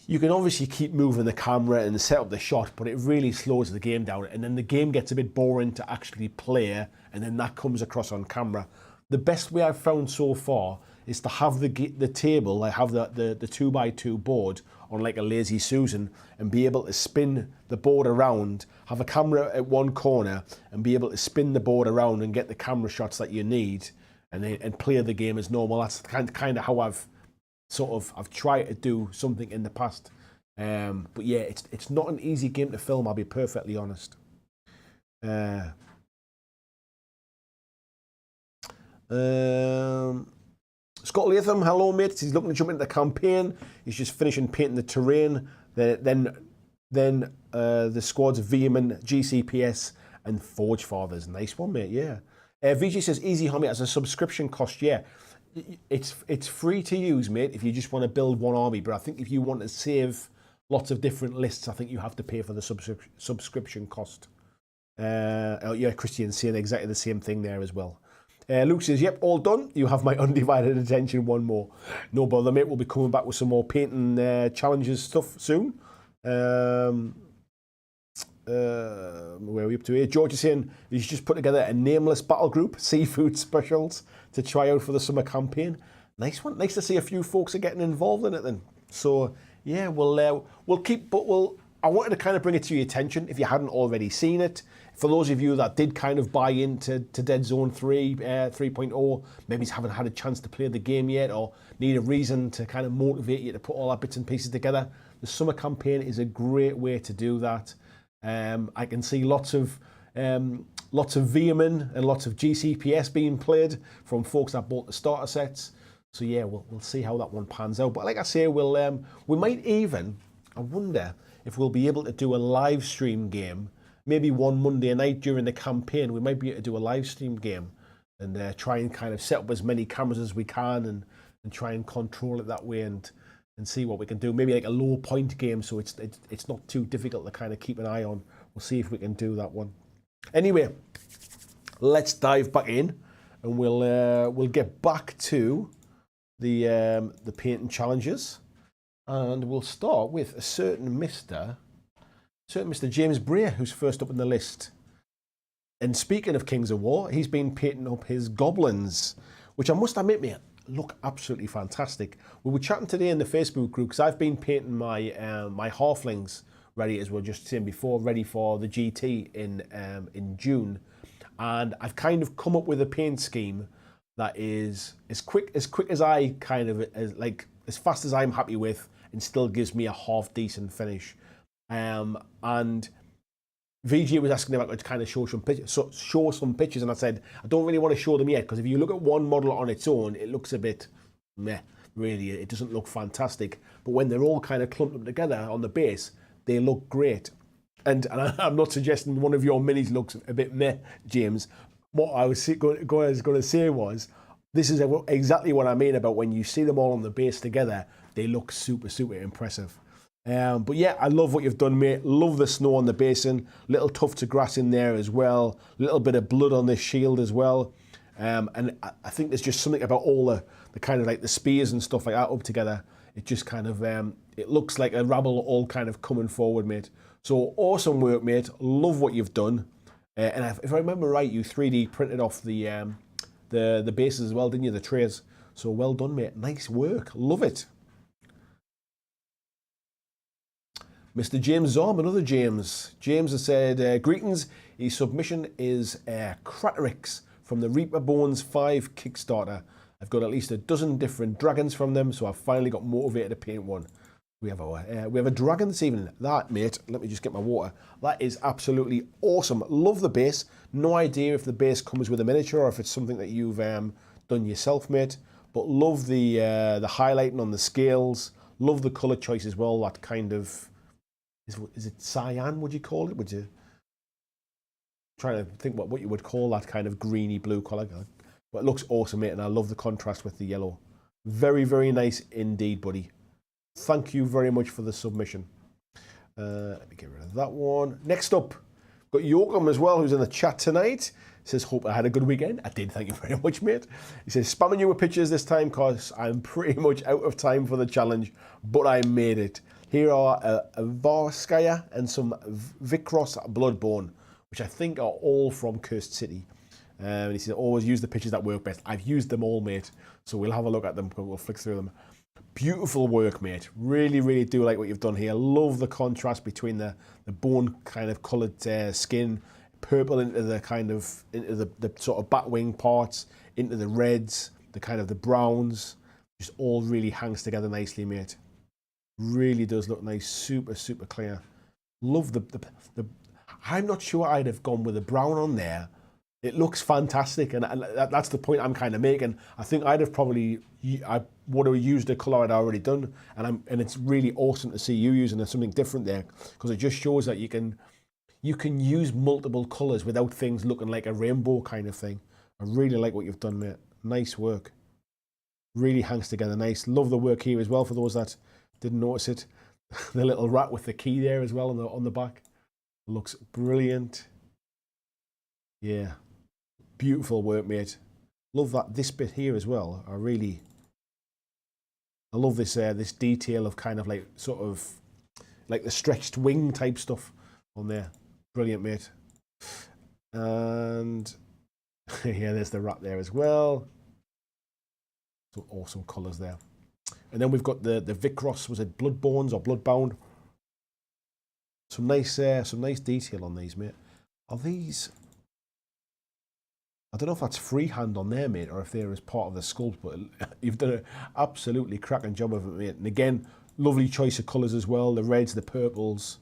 you can obviously keep moving the camera and set up the shot, but it really slows the game down, and then the game gets a bit boring to actually play, and then that comes across on camera. The best way I've found so far is to have the table, I have the 2x2 board on like a Lazy Susan, and be able to spin the board around, have a camera at one corner and be able to spin the board around and get the camera shots that you need, and play the game as normal. That's kind of how I've tried to do something in the past. But yeah, it's not an easy game to film, I'll be perfectly honest. Scott Latham, hello mate. He's looking to jump into the campaign. He's just finishing painting the terrain. Then the squads of Veerman, GCPS, and Forge Fathers. Nice one, mate. Yeah. VG says Easy Army has a subscription cost. Yeah, it's free to use, mate, if you just want to build one army. But I think if you want to save lots of different lists, I think you have to pay for the subscription cost. Yeah, Christian's saying exactly the same thing there as well. Luke says, yep, all done. You have my undivided attention. One more. No bother, mate. We'll be coming back with some more painting challenges stuff soon. Where are we up to here? George is saying you should just put together a nameless battle group, seafood specials, to try out for the summer campaign. Nice one. Nice to see a few folks are getting involved in it then. So yeah, we'll keep, but I wanted to kind of bring it to your attention if you hadn't already seen it. For those of you that did kind of buy into Deadzone 3.0, maybe haven't had a chance to play the game yet or need a reason to kind of motivate you to put all our bits and pieces together, the summer campaign is a great way to do that. I can see lots of Veerman and lots of GCPS being played from folks that bought the starter sets. So yeah, we'll see how that one pans out. But like I say, we might even, I wonder if we'll be able to do a live stream game, maybe one Monday night during the campaign. We might be able to do a live stream game and try and kind of set up as many cameras as we can and try and control it that way and see what we can do. Maybe like a low point game, so it's not too difficult to kind of keep an eye on. We'll see if we can do that one. Anyway, let's dive back in, and we'll get back to the painting challenges, and we'll start with a certain Mr. James Bray, who's first up on the list. And speaking of Kings of War, he's been painting up his goblins, which I must admit, mate, look absolutely fantastic. We were chatting today in the Facebook group because I've been painting my my halflings ready, as we were just saying before, ready for the GT in June, and I've kind of come up with a paint scheme that is as quick as I kind of as fast as I'm happy with, and still gives me a half decent finish. And VG was asking about to kind of show some pictures, and I said I don't really want to show them yet because if you look at one model on its own, it looks a bit meh. Really, it doesn't look fantastic. But when they're all kind of clumped up together on the base, they look great. And I'm not suggesting one of your minis looks a bit meh, James. What I was going to say was this is exactly what I mean about when you see them all on the base together, they look super, super impressive. But yeah, I love what you've done, mate. Love the snow on the basin. Little tufts of grass in there as well. A little bit of blood on this shield as well. And I think there's just something about all the kind of like the spears and stuff like that up together. It just kind of, it looks like a rabble all kind of coming forward, mate. So awesome work, mate. Love what you've done. And if I remember right, you 3D printed off the bases as well, didn't you? The trays. So well done, mate. Nice work. Love it. Mr. James Zorm, another James. James has said, greetings. His submission is Craterix from the Reaper Bones 5 Kickstarter. I've got at least a dozen different dragons from them, so I've finally got motivated to paint one. We have a dragon this evening. That, mate, let me just get my water. That is absolutely awesome. Love the base. No idea if the base comes with a miniature or if it's something that you've done yourself, mate. But love the highlighting on the scales. Love the colour choice as well. That kind of... Is it cyan, would you call it? Would you... Trying to think what you would call that kind of greeny blue colour. But it looks awesome, mate, and I love the contrast with the yellow. Very, very nice indeed, buddy. Thank you very much for the submission. Let me get rid of that one. Next up, got Yoakum as well, who's in the chat tonight. He says, hope I had a good weekend. I did, thank you very much, mate. He says, spamming you with pictures this time because I'm pretty much out of time for the challenge, but I made it. Here are a Varskaya and some Vikros Bloodborne, which I think are all from Cursed City. And he said, always use the pictures that work best. I've used them all, mate. So we'll have a look at them. We'll flick through them. Beautiful work, mate. Really, really do like what you've done here. Love the contrast between the bone kind of coloured skin, purple into the kind of, into the sort of bat wing parts, into the reds, the kind of the browns. Just all really hangs together nicely, mate. Really does look nice. Super, super clear. Love the I'm not sure I'd have gone with the brown on there. It looks fantastic, and that's the point I'm kind of making. I think I would have used a colour I'd already done, and it's really awesome to see you using something different there, because it just shows that you can use multiple colours without things looking like a rainbow kind of thing. I really like what you've done, mate. Nice work. Really hangs together nice. Love the work here as well, for those that didn't notice it. The little rat with the key there as well on the back. Looks brilliant. Yeah. Beautiful work, mate. Love that, this bit here as well. I love this this detail of kind of like sort of like the stretched wing type stuff on there. Brilliant, mate. And yeah, there's the rat there as well. Some awesome colours there. And then we've got the Vicross, was it Bloodborns or Bloodbound? Some nice detail on these, mate. Are these? I don't know if that's freehand on there, mate, or if they're as part of the sculpt, but you've done an absolutely cracking job of it, mate. And again, lovely choice of colours as well, the reds, the purples.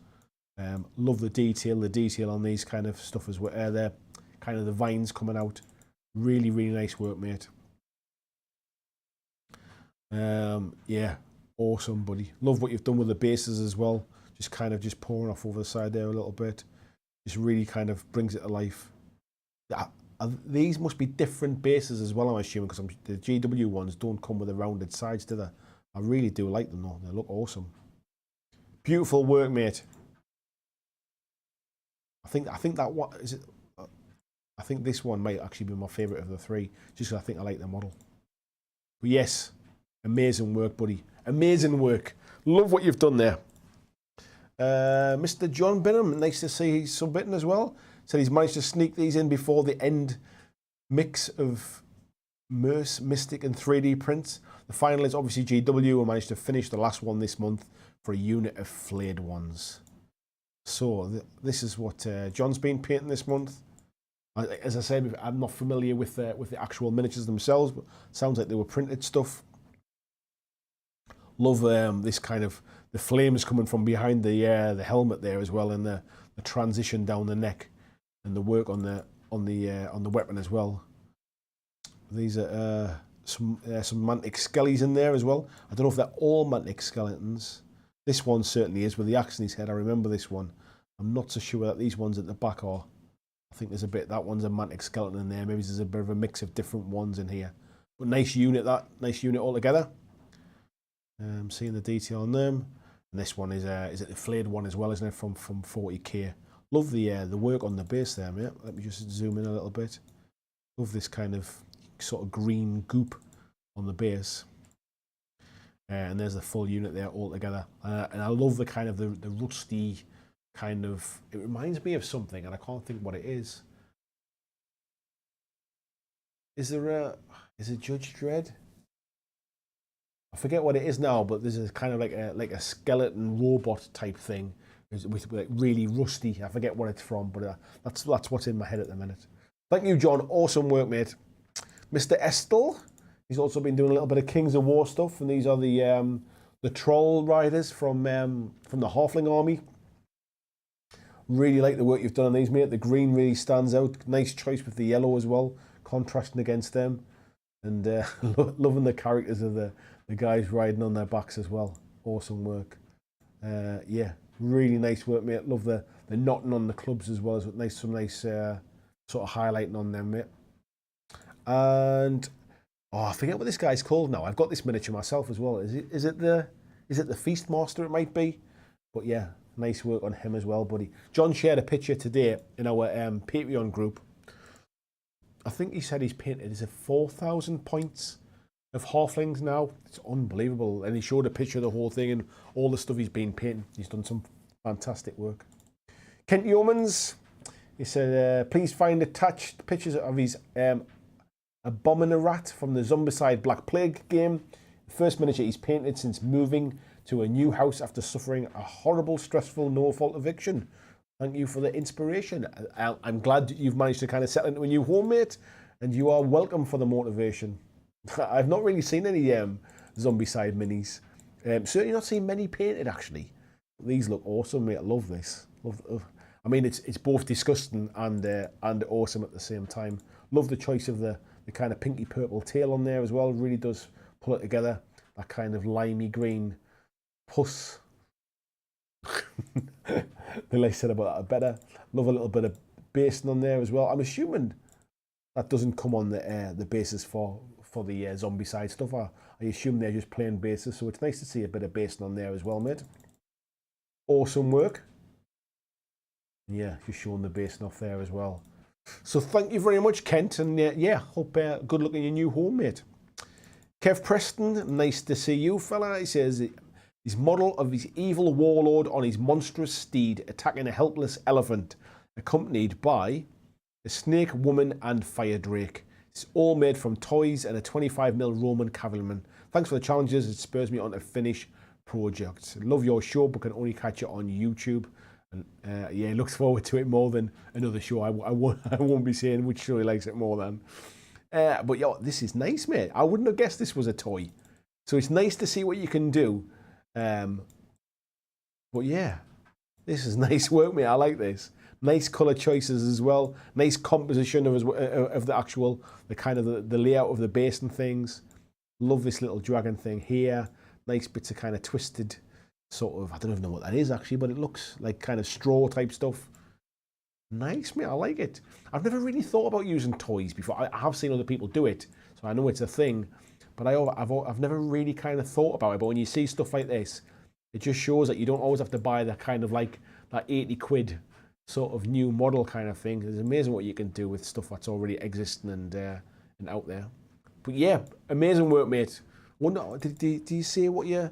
Love the detail on these kind of stuff as well. They're kind of the vines coming out. Really, really nice work, mate. Yeah, awesome, buddy. Love what you've done with the bases as well. Just kind of just pouring off over the side there a little bit. Just really kind of brings it to life. These must be different bases as well, I'm assuming, because the GW ones don't come with the rounded sides, do they? I really do like them though. They look awesome. Beautiful work, mate. I think that what is it? I think this one might actually be my favourite of the three, just because I think I like the model. But yes, amazing work, buddy. Amazing work. Love what you've done there. Mr. John Binham, nice to see he's subbing as well. Said he's managed to sneak these in before the end mix of Merce, Mystic and 3D prints. The final is obviously GW, who managed to finish the last one this month for a unit of flayed ones. So this is what John's been painting this month. As I said, I'm not familiar with the actual miniatures themselves, but sounds like they were printed stuff. Love this kind of the flames coming from behind the helmet there as well, and the transition down the neck, and the work on the weapon as well. These are some Mantic Skellies in there as well. I don't know if they're all Mantic Skeletons. This one certainly is with the axe in his head. I remember this one. I'm not so sure that these ones at the back are. I think there's a bit, that one's a Mantic Skeleton in there. Maybe there's a bit of a mix of different ones in here. But nice unit, nice unit altogether. Seeing the detail on them. And this one is it the flayed one as well, isn't it? From 40k. Love the work on the base there, mate. Let me just zoom in a little bit. Love this kind of sort of green goop on the base. And there's the full unit there all together. And I love the kind of the rusty kind of, it reminds me of something and I can't think what it is. Is it Judge Dredd? I forget what it is now, but there's a kind of like a skeleton robot type thing with like really rusty. I forget what it's from, but that's what's in my head at the minute. Thank you, John. Awesome work, mate. Mr. Estel, he's also been doing a little bit of Kings of War stuff, and these are the troll riders from the Halfling army. Really like the work you've done on these, mate. The green really stands out. Nice choice with the yellow as well, contrasting against them. And loving the characters of the guys riding on their backs as well. Awesome work. Yeah, really nice work, mate. Love the knotting on the clubs as well. As some nice sort of highlighting on them, mate. And I forget what this guy's called now. I've got this miniature myself as well. Is it the Feastmaster? It might be, but yeah, nice work on him as well, buddy. John shared a picture today in our Patreon group. I think he said he's painted, is it 4,000 points of halflings now? It's unbelievable. And he showed a picture of the whole thing and all the stuff he's been painting. He's done some fantastic work. Kent Yeomans, he said, please find attached pictures of his Abominarat from the Zombicide Black Plague game. The first miniature he's painted since moving to a new house after suffering a horrible, stressful, no-fault eviction. Thank you for the inspiration. I'm glad you've managed to kind of settle into a new home, mate, and you are welcome for the motivation. I've not really seen any Zombicide minis. Certainly not seen many painted, actually. These look awesome, mate. I love this. I mean, it's both disgusting and awesome at the same time. Love the choice of the kind of pinky purple tail on there as well. Really does pull it together. That kind of limey green pus. The less said about that, better. Love a little bit of basing on there as well. I'm assuming that doesn't come on the basis for the Zombicide stuff. I assume they're just plain bases, so it's nice to see a bit of basing on there as well, mate. Awesome work. Yeah, just showing the basing off there as well. So thank you very much, Kent, and yeah, hope good luck in your new home, mate. Kev Preston, nice to see you, fella. He says his model of his evil warlord on his monstrous steed attacking a helpless elephant, accompanied by a snake woman and fire drake. It's all made from toys and a 25mm Roman cavalryman. Thanks for the challenges. It spurs me on to finish projects. Love your show, but can only catch it on YouTube. And yeah, looks forward to it more than another show. I won't be saying which show he likes it more than. But yo, this is nice, mate. I wouldn't have guessed this was a toy. So it's nice to see what you can do. But yeah, this is nice work, mate. I like this. Nice colour choices as well. Nice composition of the actual, the layout of the base and things. Love this little dragon thing here. Nice bits of kind of twisted sort of, I don't even know what that is actually, but it looks like kind of straw type stuff. Nice, mate. I like it. I've never really thought about using toys before. I have seen other people do it, so I know it's a thing, but I've never really kind of thought about it. But when you see stuff like this, it just shows that you don't always have to buy the kind of like that 80 quid sort of new model kind of thing. It's amazing what you can do with stuff that's already existing and out there. But yeah, amazing work, mate. Wonder, did you say what you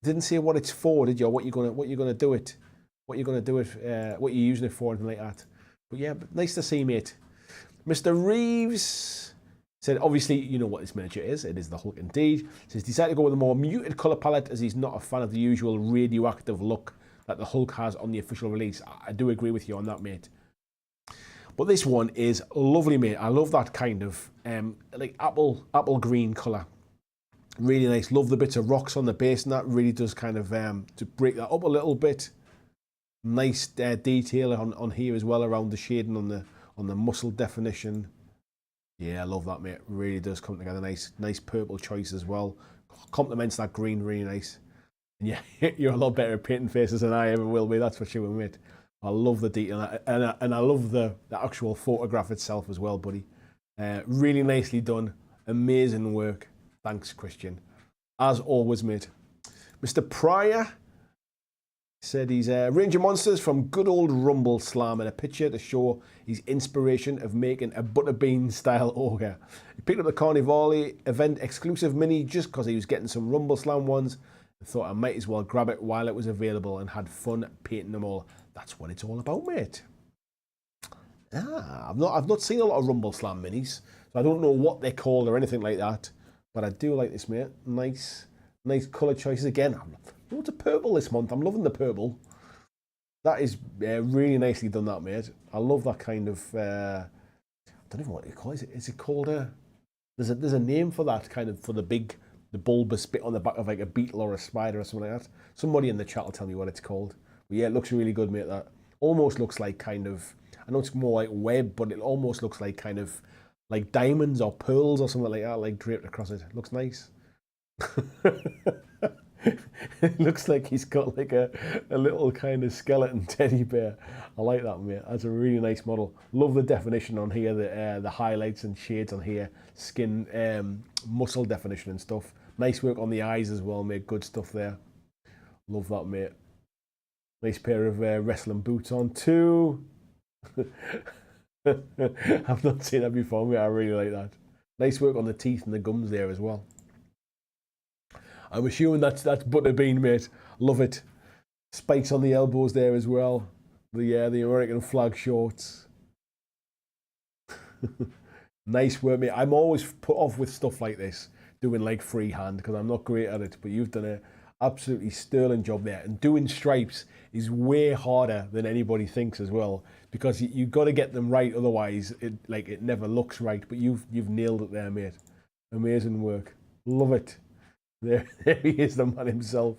didn't say what it's for, did you? Or what you're gonna do it? What you're using it for, anything like that. But yeah, nice to see, mate. Mr. Reeves said, obviously, you know what this miniature is. It is the Hulk indeed. Says, decided to go with a more muted colour palette as he's not a fan of the usual radioactive look that the Hulk has on the official release. I do agree with you on that, mate. But this one is lovely, mate. I love that kind of like apple green colour. Really nice. Love the bits of rocks on the base, and that really does kind of to break that up a little bit. Nice detail on here as well around the shading on the muscle definition. Yeah, I love that, mate. Really does come together. Nice purple choice as well. Complements that green really nice. And yeah, you're a lot better at painting faces than I ever will be. That's for sure, mate. I love the detail, and I love the actual photograph itself as well, buddy. Really nicely done. Amazing work. Thanks, Christian. As always, mate. Mr. Pryor said he's Ranger Monsters from good old Rumble Slam and a picture to show his inspiration of making a butterbean style ogre. He picked up the Carnivale event exclusive mini just because he was getting some Rumble Slam ones and thought I might as well grab it while it was available and had fun painting them all. That's what it's all about, mate. I've not seen a lot of Rumble Slam minis, so I don't know what they're called or anything like that. But I do like this, mate. Nice colour choices. Again, loads of purple this month. I'm loving the purple. That is really nicely done, that, mate. I love that kind of, I don't even know what you call it. Is it called a, there's a name for that kind of, for the bulbous bit on the back of like a beetle or a spider or something like that. Somebody in the chat will tell me what it's called. But yeah, it looks really good, mate. That almost looks like kind of, I know it's more like web, but it almost looks like kind of, like diamonds or pearls or something like that, like draped across it. Looks nice. It looks like he's got like a little kind of skeleton teddy bear. I like that, mate. That's a really nice model. Love the definition on here, the highlights and shades on here, skin, muscle definition and stuff. Nice work on the eyes as well, mate. Good stuff there. Love that, mate. Nice pair of wrestling boots on too. I've not seen that before, mate. I really like that. Nice work on the teeth and the gums there as well. I'm assuming that's butterbean, mate. Love it. Spikes on the elbows there as well. The American flag shorts. Nice work, mate. I'm always put off with stuff like this, doing like freehand, because I'm not great at it, but you've done an absolutely sterling job there. And doing stripes is way harder than anybody thinks as well, because you've got to get them right, otherwise it never looks right. But you've nailed it there, mate. Amazing work. Love it. There he is, the man himself.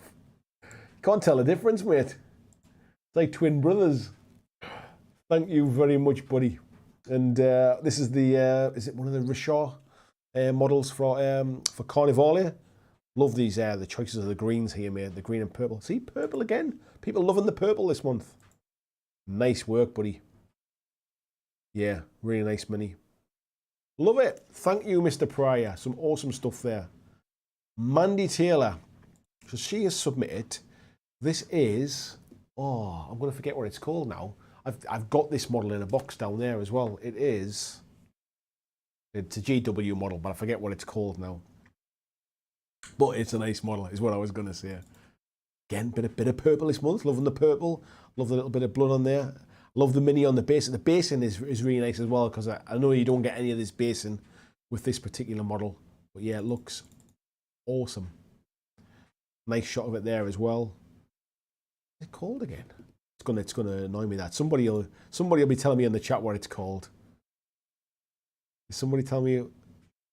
Can't tell the difference, mate. It's like twin brothers. Thank you very much, buddy. And this is is it one of the Richard models for Carnivale? Love these the choices of the greens here, mate. The green and purple. See, purple again. People loving the purple this month. Nice work, buddy. Yeah, really nice mini. Love it. Thank you, Mr. Pryor. Some awesome stuff there. Mandy Taylor. So she has submitted. This is, I'm going to forget what it's called now. I've got this model in a box down there as well. It's a GW model, but I forget what it's called now. But it's a nice model, is what I was going to say. Again, bit of purple this month. Loving the purple. Love the little bit of blood on there. Love the mini on the basin. The basin is really nice as well, because I know you don't get any of this basin with this particular model. But yeah, it looks awesome. Nice shot of it there as well. What's it called again? It's gonna annoy me that somebody will be telling me in the chat what it's called. Is somebody tell me?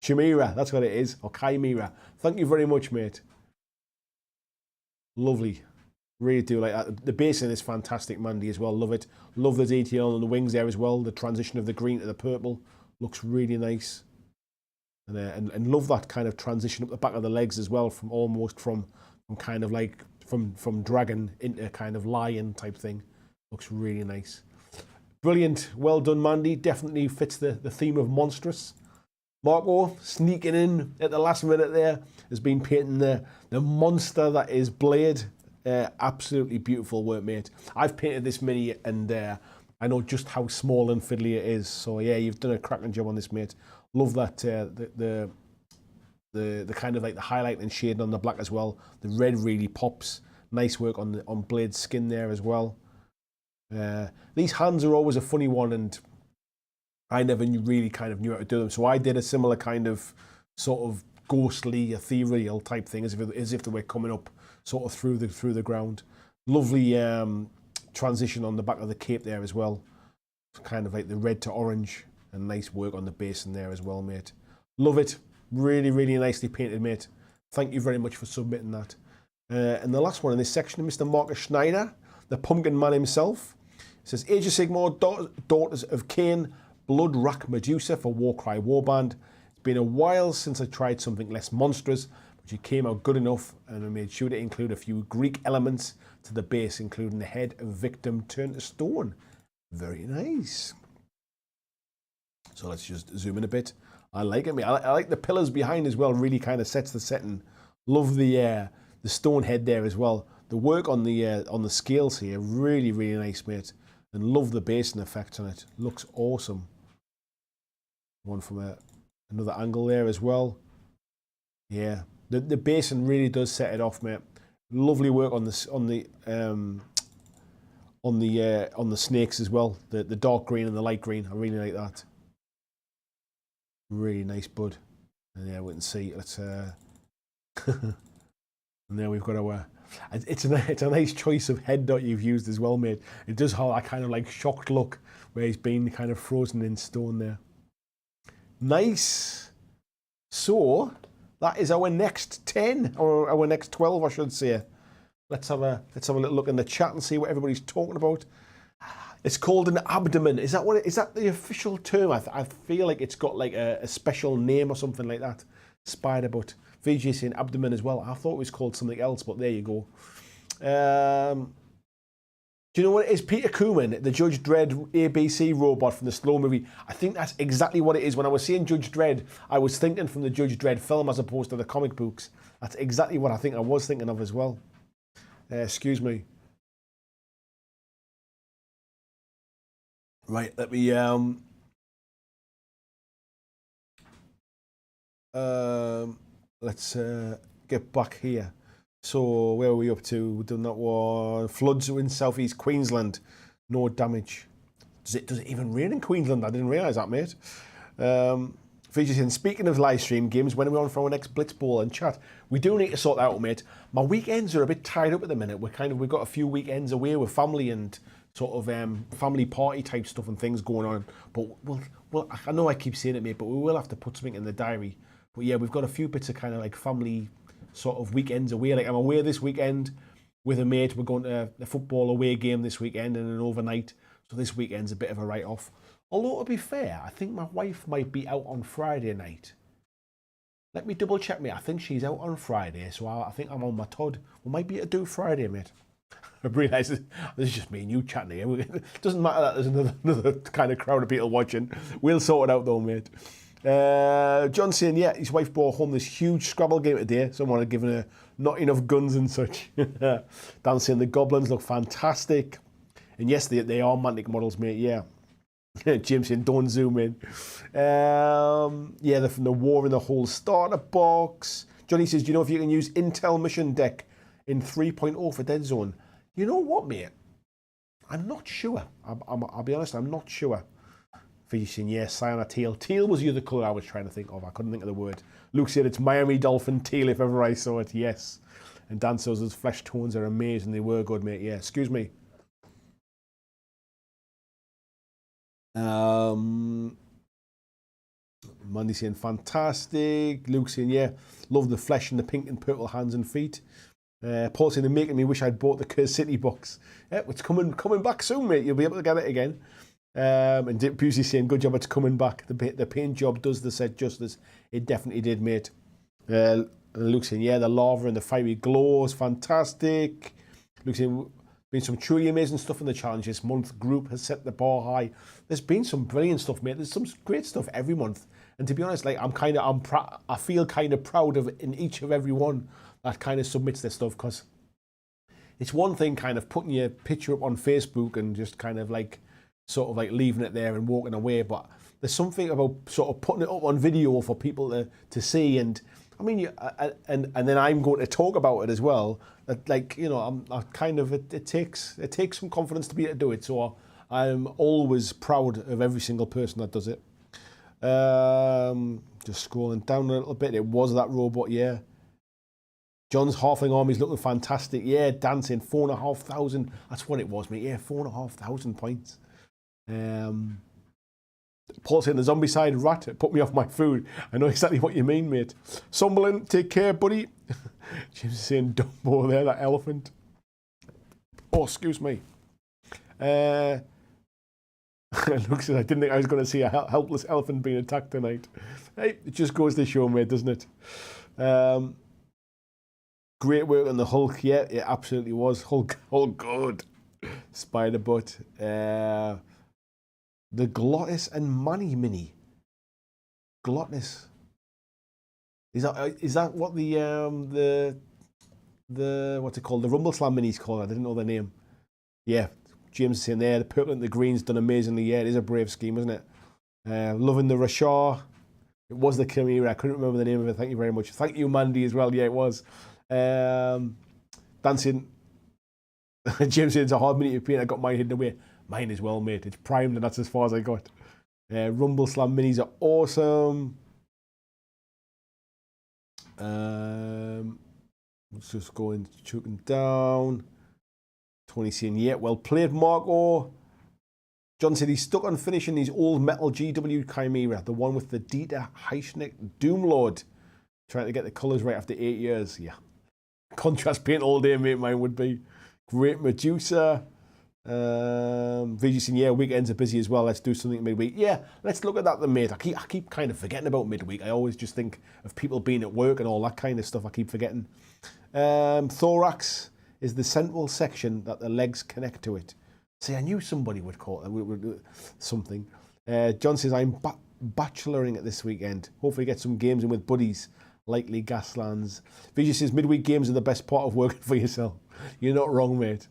Chimera, that's what it is, or Chimera. Thank you very much, mate. Lovely. Really do like that. The basin is fantastic, Mandy, as well. Love it. Love the detail on the wings there as well. The transition of the green to the purple looks really nice. And love that kind of transition up the back of the legs as well, from almost from kind of like from dragon into kind of lion type thing. Looks really nice. Brilliant. Well done, Mandy. Definitely fits the theme of Monstrous. Marco, sneaking in at the last minute there, has been painting the monster that is Blade. Absolutely beautiful work, mate. I've painted this mini, and I know just how small and fiddly it is. So yeah, you've done a cracking job on this, mate. Love that the kind of like the highlight and shading on the black as well. The red really pops. Nice work on Blade's skin there as well. These hands are always a funny one, and I never really kind of knew how to do them. So I did a similar kind of sort of ghostly, ethereal type thing, as if they were coming up sort of through the ground. Lovely transition on the back of the cape there as well. Kind of like the red to orange, and nice work on the basin there as well, mate. Love it. Really, really nicely painted, mate. Thank you very much for submitting that. And the last one in this section, Mr. Marcus Schneider, the pumpkin man himself. It says, Age of Sigmar, Daughters of Cain, Blood Rack Medusa for Warcry Warband. It's been a while since I tried something less monstrous, but you came out good enough, and I made sure to include a few Greek elements to the base, including the head of victim turned to stone. Very nice. So let's just zoom in a bit. I like it, mate. I like the pillars behind as well. Really kind of sets the setting. Love the stone head there as well. The work on the scales here, really, really nice, mate. And love the basin effect on it. Looks awesome. One from another angle there as well. Yeah, the basin really does set it off, mate. Lovely work on the snakes as well. The dark green and the light green. I really like that. Really nice bud. And yeah, we can see. Let's and there we've got our. It's a nice choice of head dot you've used as well, mate. It does have that kind of like shocked look where he's been kind of frozen in stone there. Nice. So that is our next 10, or our next 12, I should say. Let's have a little look in the chat and see what everybody's talking about. It's called an abdomen. Is that the official term? I feel like it's got like a special name or something like that. Spider butt. VJ saying abdomen as well. I thought it was called something else, but there you go. Do you know what it is? Peter Kuhlman, the Judge Dredd ABC robot from the Slow movie. I think that's exactly what it is. When I was saying Judge Dredd, I was thinking from the Judge Dredd film as opposed to the comic books. That's exactly what I think I was thinking of as well. Excuse me. Right, let me let's get back here. So where are we up to? We've done that one. Floods in southeast Queensland. No damage. Does it even rain in Queensland? I didn't realise that, mate. Featuring, speaking of live stream games, when are we on for our next Blitz Bowl and chat? We do need to sort that out, mate. My weekends are a bit tied up at the minute. We've got a few weekends away with family and sort of family party type stuff and things going on. But well, I know I keep saying it, mate, but we will have to put something in the diary. But yeah, we've got a few bits of kind of like family sort of weekends away. Like I'm away this weekend with a mate. We're going to a football away game this weekend and an overnight. So this weekend's a bit of a write-off. Although, to be fair, I think my wife might be out on Friday night. Let me double check, mate. I think she's out on Friday, so I think I'm on my Todd. We might be able to do Friday, mate. I realise this is just me and you chatting here. It doesn't matter that there's another kind of crowd of people watching. We'll sort it out though, mate. John saying, yeah, his wife brought home this huge Scrabble game today. Someone had given her not enough guns and such. Dan saying the goblins look fantastic. And yes, they are Mantic models, mate, yeah. James saying, don't zoom in. Yeah, the war in the whole starter box. Johnny says, do you know if you can use Intel Mission Deck in 3.0 for Deadzone? You know what, mate? I'm not sure. I'll be honest, I'm not sure. Fishing, yes, cyan or teal. Teal was the other colour I was trying to think of. I couldn't think of the word. Luke said it's Miami Dolphin teal if ever I saw it, yes. And Dan says those flesh tones are amazing. They were good, mate, yeah. Excuse me. Mandy saying fantastic. Luke saying, yeah, love the flesh and the pink and purple hands and feet. Paul saying, they're making me wish I'd bought the Curse City box. Yeah, it's coming back soon, mate. You'll be able to get it again. And Busey saying, good job, it's coming back. The paint job does the set justice. It definitely did, mate. Luke saying, yeah, the lava and the fiery glow is fantastic. Luke saying, been some truly amazing stuff in the challenge this month. Group has set the bar high. There's been some brilliant stuff, mate. There's some great stuff every month. And to be honest, like I feel kind of proud of in each of every one that kind of submits their stuff, because it's one thing kind of putting your picture up on Facebook and just kind of like sort of like leaving it there and walking away, but there's something about sort of putting it up on video for people to see. And I mean, and then I'm going to talk about it as well. That, like, you know, I kind of it takes some confidence to be able to do it. So I'm always proud of every single person that does it. Just scrolling down a little bit. It was that robot, yeah. John's Halfling Army's looking fantastic. Yeah, dancing 4,500. That's what it was, mate. Yeah, 4,500 points. Paul saying the zombie side rat put me off my food. I know exactly what you mean, mate. Sumberland, take care, buddy. James is saying Dumbo there, that elephant. Oh, excuse me. Luke says, I didn't think I was going to see a helpless elephant being attacked tonight. Hey, it just goes to show, mate, doesn't it? Great work on the Hulk. Yeah, it absolutely was. Hulk good. Spider butt. The Glottis and Manny mini. Glottis. Is that what the what's it called? The Rumble Slam minis called? I didn't know the name. Yeah, James is saying there. The purple and the green's done amazingly. Yeah, it is a brave scheme, isn't it? Loving the Rashar. It was the Chimera. I couldn't remember the name of it. Thank you very much. Thank you, Mandy, as well. Yeah, it was. Dancing. James said it's a hard mini to paint. I got mine hidden away. Mine as well, mate. It's primed and that's as far as I got. Rumble Slam minis are awesome. Let's just go and choking down. Tony saying, yeah, well played, Marco. John said he's stuck on finishing these old metal GW Chimera, the one with the Dieter Heischnick Doomlord. Trying to get the colours right after 8 years. Yeah. Contrast paint all day, mate, mine would be. Great Medusa. VG saying, yeah, weekends are busy as well. Let's do something midweek. Yeah, let's look at that then, mate. I keep kind of forgetting about midweek. I always just think of people being at work and all that kind of stuff. I keep forgetting. Thorax is the central section that the legs connect to it. See, I knew somebody would call it something. John says, I'm bacheloring it this weekend. Hopefully get some games in with buddies. Likely Gaslands. VG says, midweek games are the best part of working for yourself. You're not wrong, mate.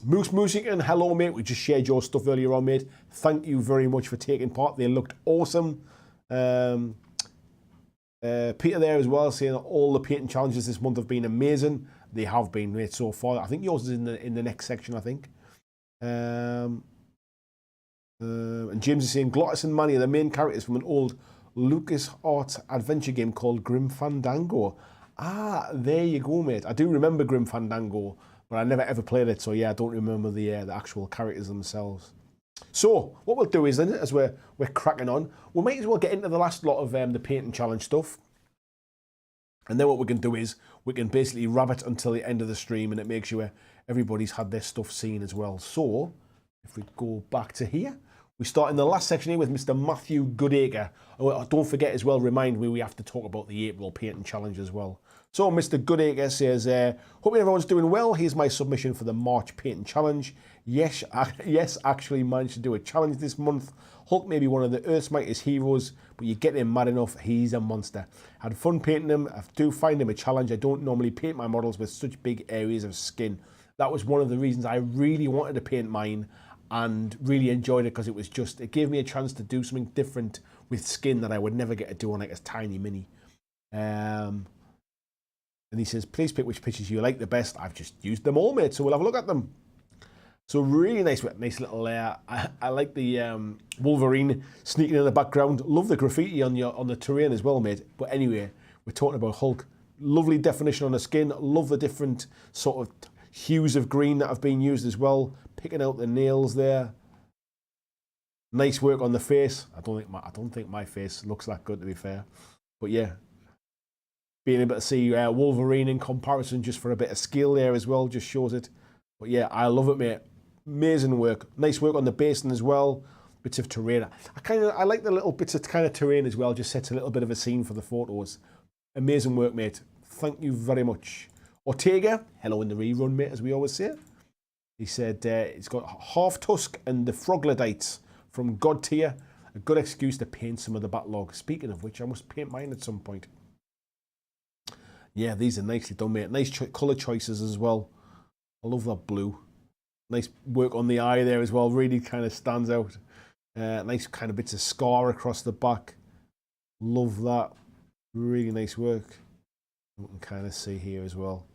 Moose Music and hello, mate. We just shared your stuff earlier on, mate. Thank you very much for taking part. They looked awesome. Peter there as well, saying that all the painting challenges this month have been amazing. They have been, mate, so far. I think yours is in the next section, I think. And James is saying Glottis and Manny are the main characters from an old LucasArts adventure game called Grim Fandango. Ah, there you go, mate. I do remember Grim Fandango, but I never ever played it, so yeah, I don't remember the actual characters themselves. So what we'll do is then, as we're cracking on, we might as well get into the last lot of the painting challenge stuff, and then what we can do is we can basically wrap it until the end of the stream, and it makes sure everybody's had their stuff seen as well. So if we go back to here, we start in the last section here with Mr. Matthew Goodacre. Oh, don't forget as well, remind me we have to talk about the April painting challenge as well. So Mr. Goodacre says, hoping everyone's doing well. Here's my submission for the March painting challenge. Yes, actually managed to do a challenge this month. Hulk may be one of the Earth's mightiest heroes, but you get him mad enough, he's a monster. Had fun painting him. I do find him a challenge. I don't normally paint my models with such big areas of skin. that was one of the reasons I really wanted to paint mine and really enjoyed it, because it gave me a chance to do something different with skin that I would never get to do on like a tiny mini. And he says, please pick which pictures you like the best. I've just used them all, mate, so we'll have a look at them. So really nice little layer. I like the Wolverine sneaking in the background. Love the graffiti on the terrain as well, mate. But anyway, we're talking about Hulk. Lovely definition on the skin. Love the different sort of hues of green that have been used as well. Picking out the nails there. Nice work on the face. I don't think my face looks that good, to be fair. But yeah, being able to see Wolverine in comparison just for a bit of scale there as well just shows it. But yeah, I love it, mate. Amazing work. Nice work on the basin as well. Bits of terrain. I like the little bits of kind of terrain as well. Just sets a little bit of a scene for the photos. Amazing work, mate. Thank you very much. Ortega, hello in the rerun, mate, as we always say. He said it's got Half Tusk and the Froglodytes from God Tier. A good excuse to paint some of the backlog. Speaking of which, I must paint mine at some point. Yeah, these are nicely done, mate. Nice colour choices as well. I love that blue. Nice work on the eye there as well. Really kind of stands out. Nice kind of bits of scar across the back. Love that. Really nice work. You can kind of see here as well.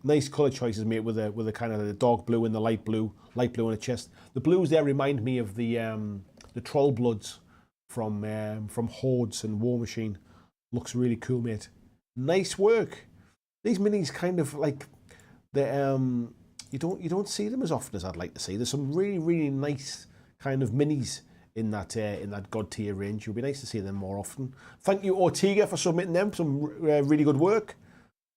Nice colour choices, mate, with the kind of the dark blue and the light blue on the chest. The blues there remind me of the Troll Bloods from Hordes and War Machine. Looks really cool, mate. Nice work. These minis kind of like the you don't see them as often as I'd like to see. There's some really nice kind of minis in that God Tier range. It would be nice to see them more often. Thank you, Ortega, for submitting them. Some really good work.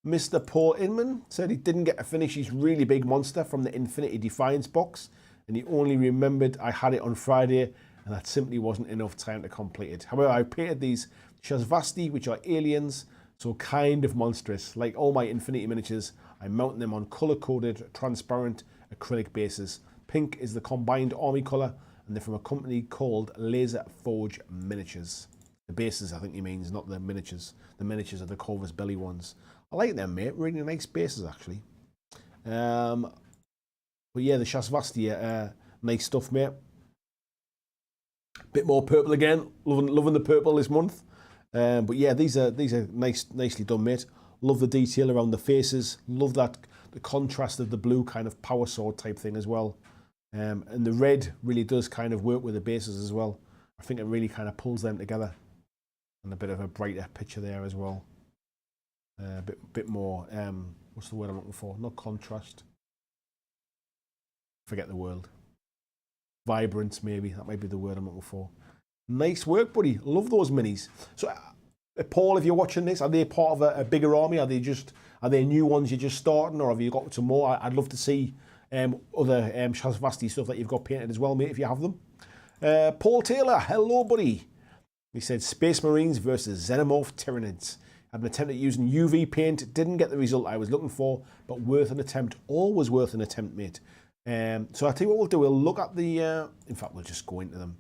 Mr. Paul Inman said he didn't get to finish his really big monster from the Infinity Defiance box, and he only remembered I had it on Friday, and that simply wasn't enough time to complete it. However, I painted these Shazvasti, which are aliens, so kind of monstrous. Like all my Infinity miniatures, I'm mounting them on colour-coded, transparent acrylic bases. Pink is the combined army colour, and they're from a company called Laser Forge Miniatures. The bases, I think he means, not the miniatures. The miniatures are the Corvus Belly ones. I like them, mate. Really nice bases, actually. But yeah, the Shazvasti, nice stuff, mate. Bit more purple again. Loving the purple this month. But yeah, these are nicely done, mate. Love the detail around the faces. Love the contrast of the blue kind of power sword type thing as well. And the red really does kind of work with the bases as well. I think it really kind of pulls them together. And a bit of a brighter picture there as well. A bit more, what's the word I'm looking for? Not contrast. Forget the word. Vibrance, maybe. That might be the word I'm looking for. Nice work, buddy. Love those minis. So, Paul, if you're watching this, are they part of a bigger army? Are they new ones you're just starting, or have you got some more? I'd love to see other Shazvasti stuff that you've got painted as well, mate, if you have them. Paul Taylor, hello, buddy. He said Space Marines versus Xenomorph Tyranids. Had an attempt at using UV paint, didn't get the result I was looking for, but worth an attempt. Always worth an attempt, mate. So I'll tell you what we'll do. We'll look at the, in fact, we'll just go into them.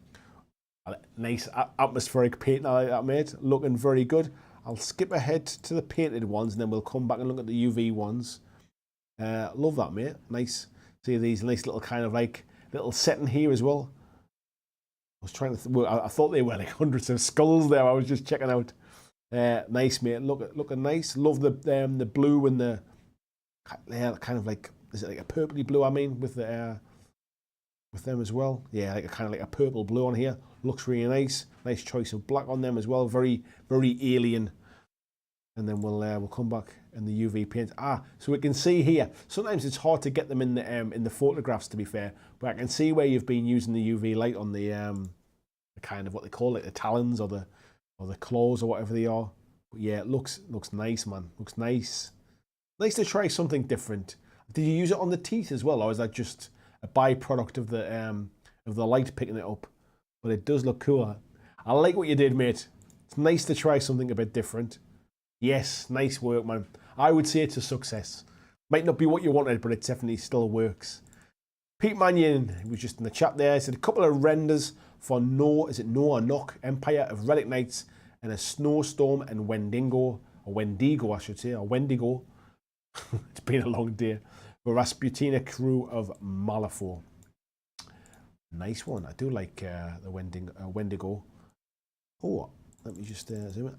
Nice atmospheric paint, I like that, mate. Looking very good. I'll skip ahead to the painted ones, and then we'll come back and look at the UV ones. Love that, mate. Nice. See these nice little kind of like little setting here as well. I was trying to, I thought they were like hundreds of skulls there. I was just checking out. Nice, mate. Looking nice. Love the blue and the kind of like, is it like a purpley blue? I mean, with the with them as well. Yeah, like a kind of like a purple blue on here. Looks really nice. Nice choice of black on them as well. Very alien. And then we'll come back in the UV paint. So we can see here. Sometimes it's hard to get them in the photographs, to be fair, but I can see where you've been using the UV light on the kind of what they call it, the talons or the claws or whatever they are. But yeah, it looks nice, man. Looks nice. Nice to try something different. Did you use it on the teeth as well, or is that just a byproduct of the light picking it up? But it does look cool. I like what you did, mate. It's nice to try something a bit different. Yes, nice work, man. I would say it's a success. Might not be what you wanted, but it definitely still works. Pete Mannion, who was just in the chat there, said a couple of renders for Noah Empire of Relic Knights and a Snowstorm and Wendigo, I should say, or Wendigo. It's been a long day. The Rasputina crew of Malifaux. Nice one. I do like the Wendigo. Oh, let me just zoom it.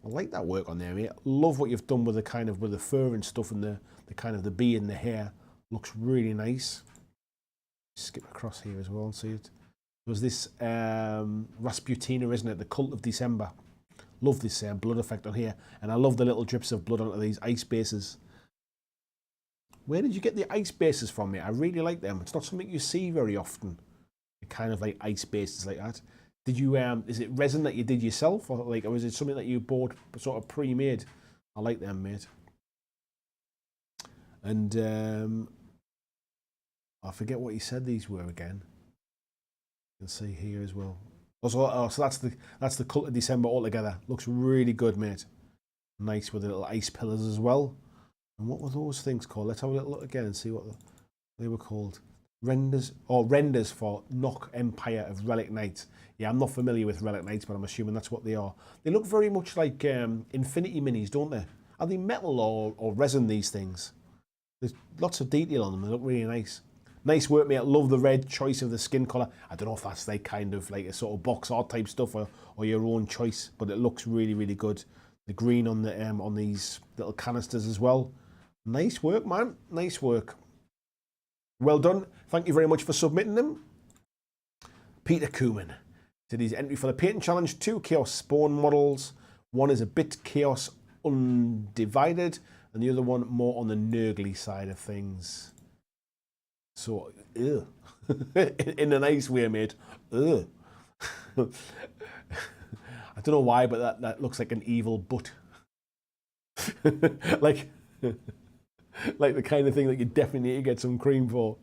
I like that work on there, mate. Love what you've done with the kind of with the fur and stuff and the kind of the bee and the hair. Looks really nice. Skip across here as well and see it. There's this Rasputina, isn't it? The Cult of December. Love this blood effect on here, and I love the little drips of blood onto these ice bases. Where did you get the ice bases from, mate? I really like them. It's not something you see very often. Kind of like ice bases like that. Did you is it resin that you did yourself, or was it something that you bought sort of pre-made? I like them, mate. And I forget what he said these were again. You can see here as well. Also, so that's the Cult of December altogether. Looks really good, mate. Nice with the little ice pillars as well. And what were those things called? Let's have a little look again and see what they were called. Renders for Nock Empire of Relic Knights. Yeah, I'm not familiar with Relic Knights, but I'm assuming that's what they are. They look very much like Infinity Minis, don't they? Are they metal or resin, these things? There's lots of detail on them. They look really nice. Nice work, mate. Love the red choice of the skin colour. I don't know if that's like kind of like a sort of box art type stuff or your own choice, but it looks really, really good. The green on the on these little canisters as well. Nice work, man. Nice work. Well done. Thank you very much for submitting them. Peter Cooman did his entry for the painting challenge. 2 Chaos Spawn models. One is a bit Chaos Undivided, and the other one more on the Nurgly side of things. So, in a nice way, mate. I don't know why, but that looks like an evil butt. like the kind of thing that you definitely need to get some cream for.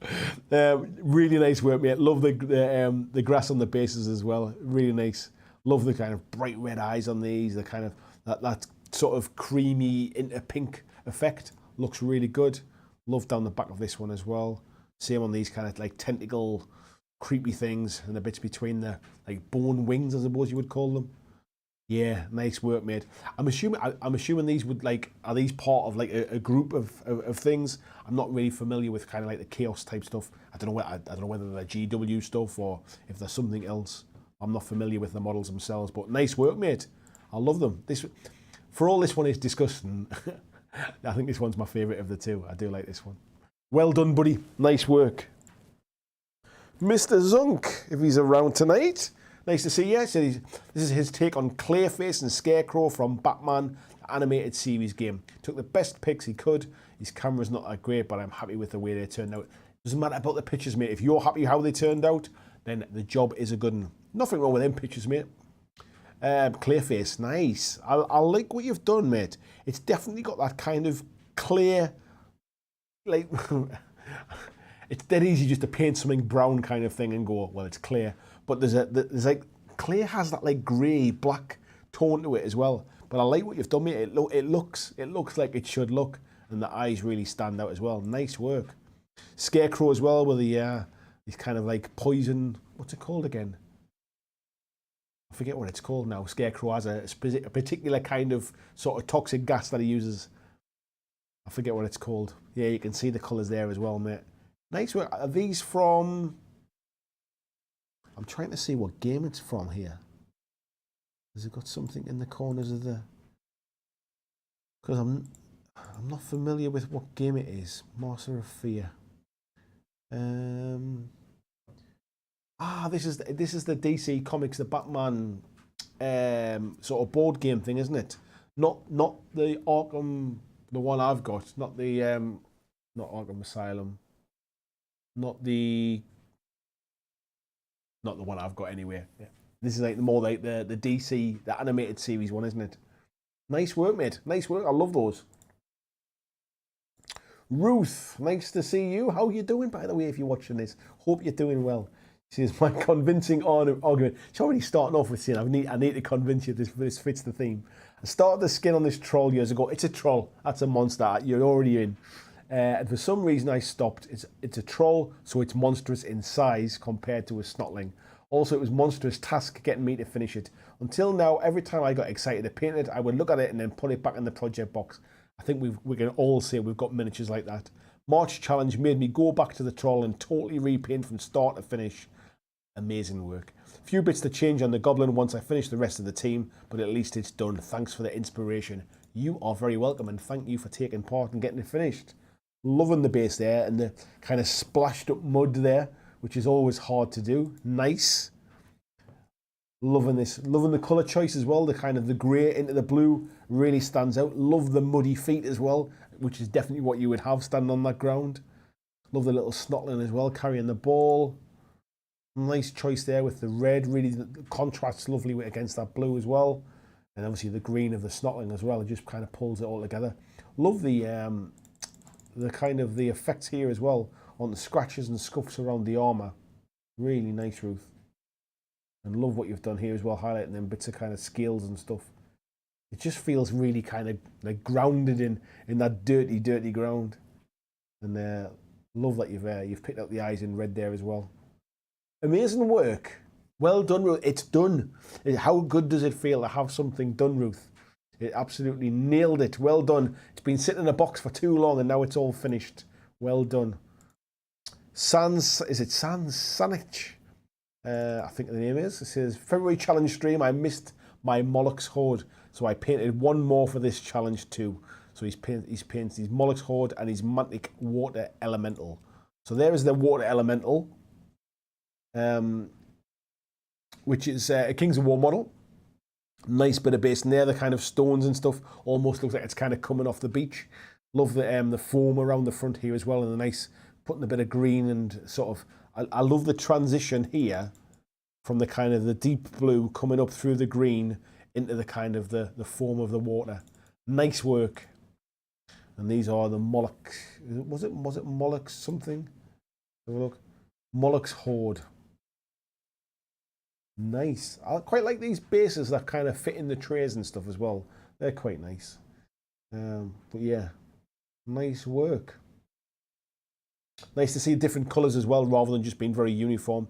Really nice work, mate. Love the grass on the bases as well. Really nice. Love the kind of bright red eyes on these. The kind of that sort of creamy into pink effect. Looks really good. Love down the back of this one as well. Same on these kind of like tentacle, creepy things and the bits between the like bone wings, I suppose you would call them. Yeah, nice work, mate. I'm assuming these would are these part of like a group of things? I'm not really familiar with kind of like the chaos type stuff. I don't know whether they're GW stuff or if there's something else. I'm not familiar with the models themselves, but nice work, mate. I love them. For all this one is disgusting. I think this one's my favourite of the two. I do like this one. Well done, buddy. Nice work. Mr. Zunk, if he's around tonight. Nice to see you. So this is his take on Clayface and Scarecrow from Batman, the animated series game. Took the best pics he could. His camera's not that great, but I'm happy with the way they turned out. Doesn't matter about the pictures, mate. If you're happy how they turned out, then the job is a good one. Nothing wrong with them pictures, mate. Clayface, nice. I like what you've done, mate. It's definitely got that kind of clear, like, it's dead easy just to paint something brown kind of thing and go, well, it's clear. But there's like, clear has that like grey, black tone to it as well. But I like what you've done, mate. It looks like it should look, and the eyes really stand out as well. Nice work. Scarecrow as well with the these kind of like poison. What's it called again? I forget what it's called now. Scarecrow has a particular kind of sort of toxic gas that he uses. I forget what it's called. Yeah, you can see the colours there as well, mate. Nice work. Are these from... I'm trying to see what game it's from here. Has it got something in the corners of the... Because I'm not familiar with what game it is. Master of Fear. This is the DC Comics, the Batman sort of board game thing, isn't it? Not the Arkham, the one I've got. Not the not Arkham Asylum. Not the one I've got anyway. Yeah. This is like more like the DC, the animated series one, isn't it? Nice work, mate. Nice work. I love those. Ruth, nice to see you. How are you doing, by the way, if you're watching this? Hope you're doing well. She is my convincing argument. She's already starting off with saying, I need to convince you this fits the theme. I started the skin on this troll years ago. It's a troll. That's a monster. You're already in. And for some reason I stopped. It's a troll, so it's monstrous in size compared to a snotling. Also, it was monstrous task getting me to finish it. Until now, every time I got excited to paint it, I would look at it and then put it back in the project box. I think we can all say we've got miniatures like that. March challenge made me go back to the troll and totally repaint from start to finish. Amazing work. Few bits to change on the goblin once I finish the rest of the team, but at least it's done. Thanks for the inspiration. You are very welcome, and thank you for taking part and getting it finished. Loving the base there and the kind of splashed up mud there, which is always hard to do. Nice. Loving this. Loving the colour choice as well. The kind of the grey into the blue really stands out. Love the muddy feet as well, which is definitely what you would have standing on that ground. Love the little snotling as well, carrying the ball. Nice choice there with the red. Really, the contrasts lovely against that blue as well. And obviously the green of the snotling as well. It just kind of pulls it all together. Love the kind of the effects here as well on the scratches and scuffs around the armour. Really nice, Ruth. And love what you've done here as well, highlighting them bits of kind of scales and stuff. It just feels really kind of like grounded in that dirty, dirty ground. And love that you've picked out the eyes in red there as well. Amazing work. Well done, Ruth. It's done. How good does it feel to have something done, Ruth? It absolutely nailed it. Well done. It's been sitting in a box for too long and now it's all finished. Well done. Is it Sans Sanich? I think the name is. It says, February challenge stream, I missed my Moloch's Horde, so I painted one more for this challenge too. So he's painted his Moloch's Horde and his Mantic Water Elemental. So there is the Water Elemental, which is a Kings of War model. Nice bit of base in there, the kind of stones and stuff. Almost looks like it's kind of coming off the beach. Love the foam around the front here as well, and the nice, putting a bit of green and sort of, I love the transition here from the kind of the deep blue coming up through the green into the kind of the foam of the water. Nice work. And these are the Moloch, was it Moloch something? Have a look. Moloch's Horde. Nice. I quite like these bases that kind of fit in the trays and stuff as well. They're quite nice. But yeah, nice work. Nice to see different colours as well, rather than just being very uniform.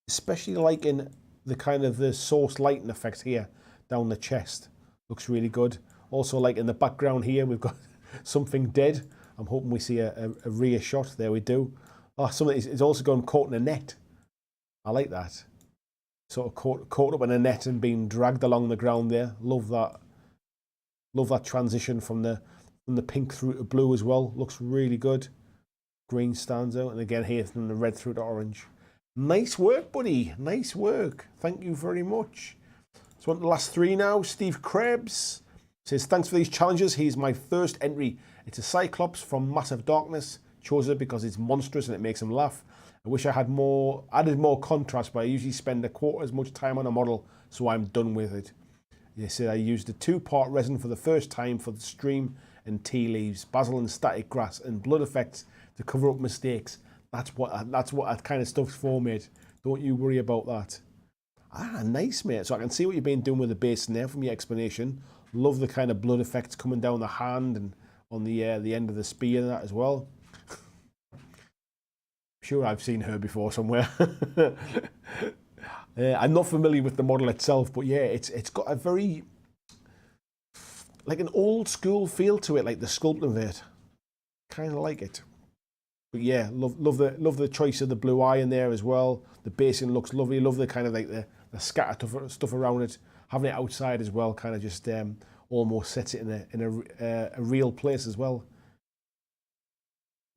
Especially liking the kind of the source lighting effect here down the chest. Looks really good. Also, like in the background here, we've got something dead. I'm hoping we see a rear shot. There we do. Oh, something is also gone caught in a net. I like that. Sort of caught up in a net and being dragged along the ground there. Love that. Love that transition from the pink through to blue as well. Looks really good. Green stands out, and again here from the red through to orange. Nice work, buddy. Nice work. Thank you very much. So on to the last three now. Steve Krebs says, thanks for these challenges. Here's my first entry. It's a Cyclops from Massive Darkness. Chose it because it's monstrous and it makes him laugh. I wish I had added more contrast, but I usually spend a quarter as much time on a model, so I'm done with it. They said I used a 2-part resin for the first time for the stream and tea leaves, basil and static grass and blood effects to cover up mistakes. That's what that kind of stuff's for, mate. Don't you worry about that. Ah, nice, mate. So I can see what you've been doing with the base in there from your explanation. Love the kind of blood effects coming down the hand and on the end of the spear and that as well. Sure, I've seen her before somewhere. I'm not familiar with the model itself, but yeah, it's got a very, like an old school feel to it, like the sculpting of it. Kind of like it. But yeah, love the choice of the blue eye in there as well. The basing looks lovely. Love the kind of like the scattered stuff around it. Having it outside as well kind of just almost sets it in a real place as well.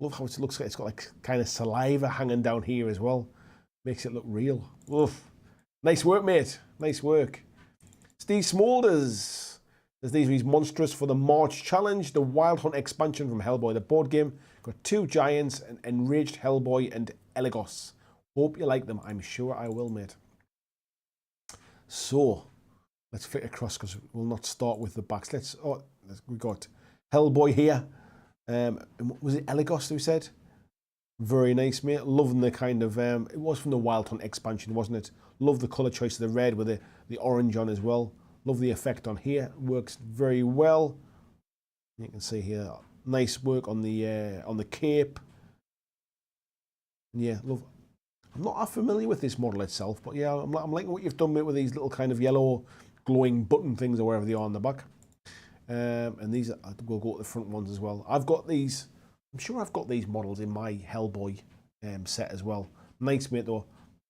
Love how it looks like it's got like kind of saliva hanging down here as well. Makes it look real. Oof. Nice work, mate. Nice work. Steve Smolders. There's these Monstrous for the March Challenge, the Wild Hunt expansion from Hellboy, the board game. Got 2 giants, an enraged Hellboy and Elegos. Hope you like them. I'm sure I will, mate. So, let's flick across because we'll not start with the backs. We got Hellboy here. Was it Elegos that we said? Very nice, mate. Loving the kind of, it was from the Wild Hunt expansion, wasn't it? Love the colour choice of the red with the orange on as well. Love the effect on here. Works very well. You can see here, nice work on the cape. Yeah, love. I'm not familiar with this model itself, but yeah, I'm liking what you've done with these little kind of yellow glowing button things or wherever they are on the back. And these we'll go to the front ones as well. I've got these. I'm sure I've got these models in my Hellboy set as well. Nice, mate, though.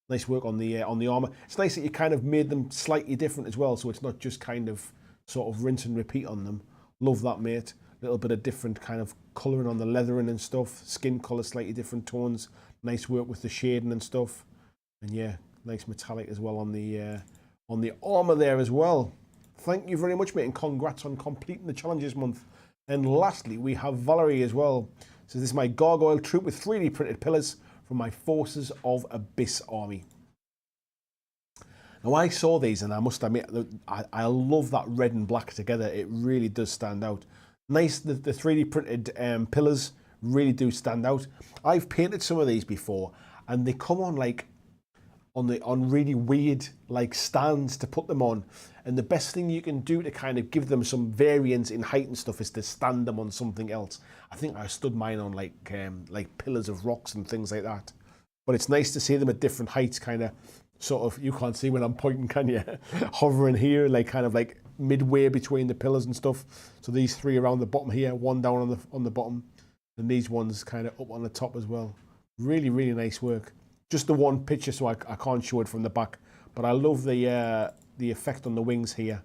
Nice work on the armor. It's nice that you kind of made them slightly different as well, so it's not just kind of sort of rinse and repeat on them. Love that, mate. A little bit of different kind of colouring on the leathering and stuff. Skin colour, slightly different tones. Nice work with the shading and stuff. And yeah, nice metallic as well on the armor there as well. Thank you very much, mate, and congrats on completing the challenges month. And lastly, we have Valerie as well. So this is my gargoyle troop with 3D printed pillars from my Forces of Abyss army. Now I saw these and I must admit I love that red and black together. It really does stand out. Nice, the 3D printed pillars really do stand out. I've painted some of these before and they come on like on really weird like stands to put them on, and the best thing you can do to kind of give them some variance in height and stuff is to stand them on something else. I think I stood mine on like pillars of rocks and things like that, but it's nice to see them at different heights, kind of sort of, you can't see when I'm pointing, can you? Hovering here, like kind of like midway between the pillars and stuff. So these three around the bottom here, one down on the bottom, and these ones kind of up on the top as well. Really, really nice work. Just the one picture, so I can't show it from the back. But I love the effect on the wings here,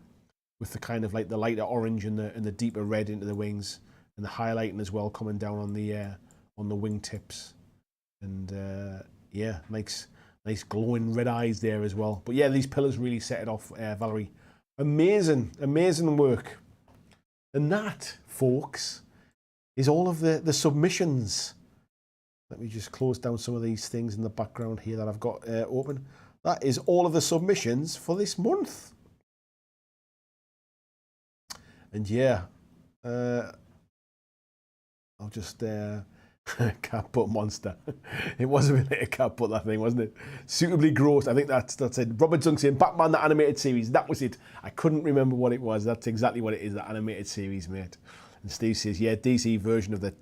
with the kind of like the lighter orange and the deeper red into the wings, and the highlighting as well coming down on the wing tips. And yeah, nice glowing red eyes there as well. But yeah, these pillars really set it off, Valerie. Amazing work. And that, folks, is all of the submissions. Let me just close down some of these things in the background here that I've got open. That is all of the submissions for this month. And yeah, I'll just cat butt monster. It was a bit of cat butt, that thing, wasn't it? Suitably gross. I think that's it. Robert Zung saying Batman the animated series. That was it. I couldn't remember what it was. That's exactly what it is. The animated series, mate. And Steve says, yeah, DC version of the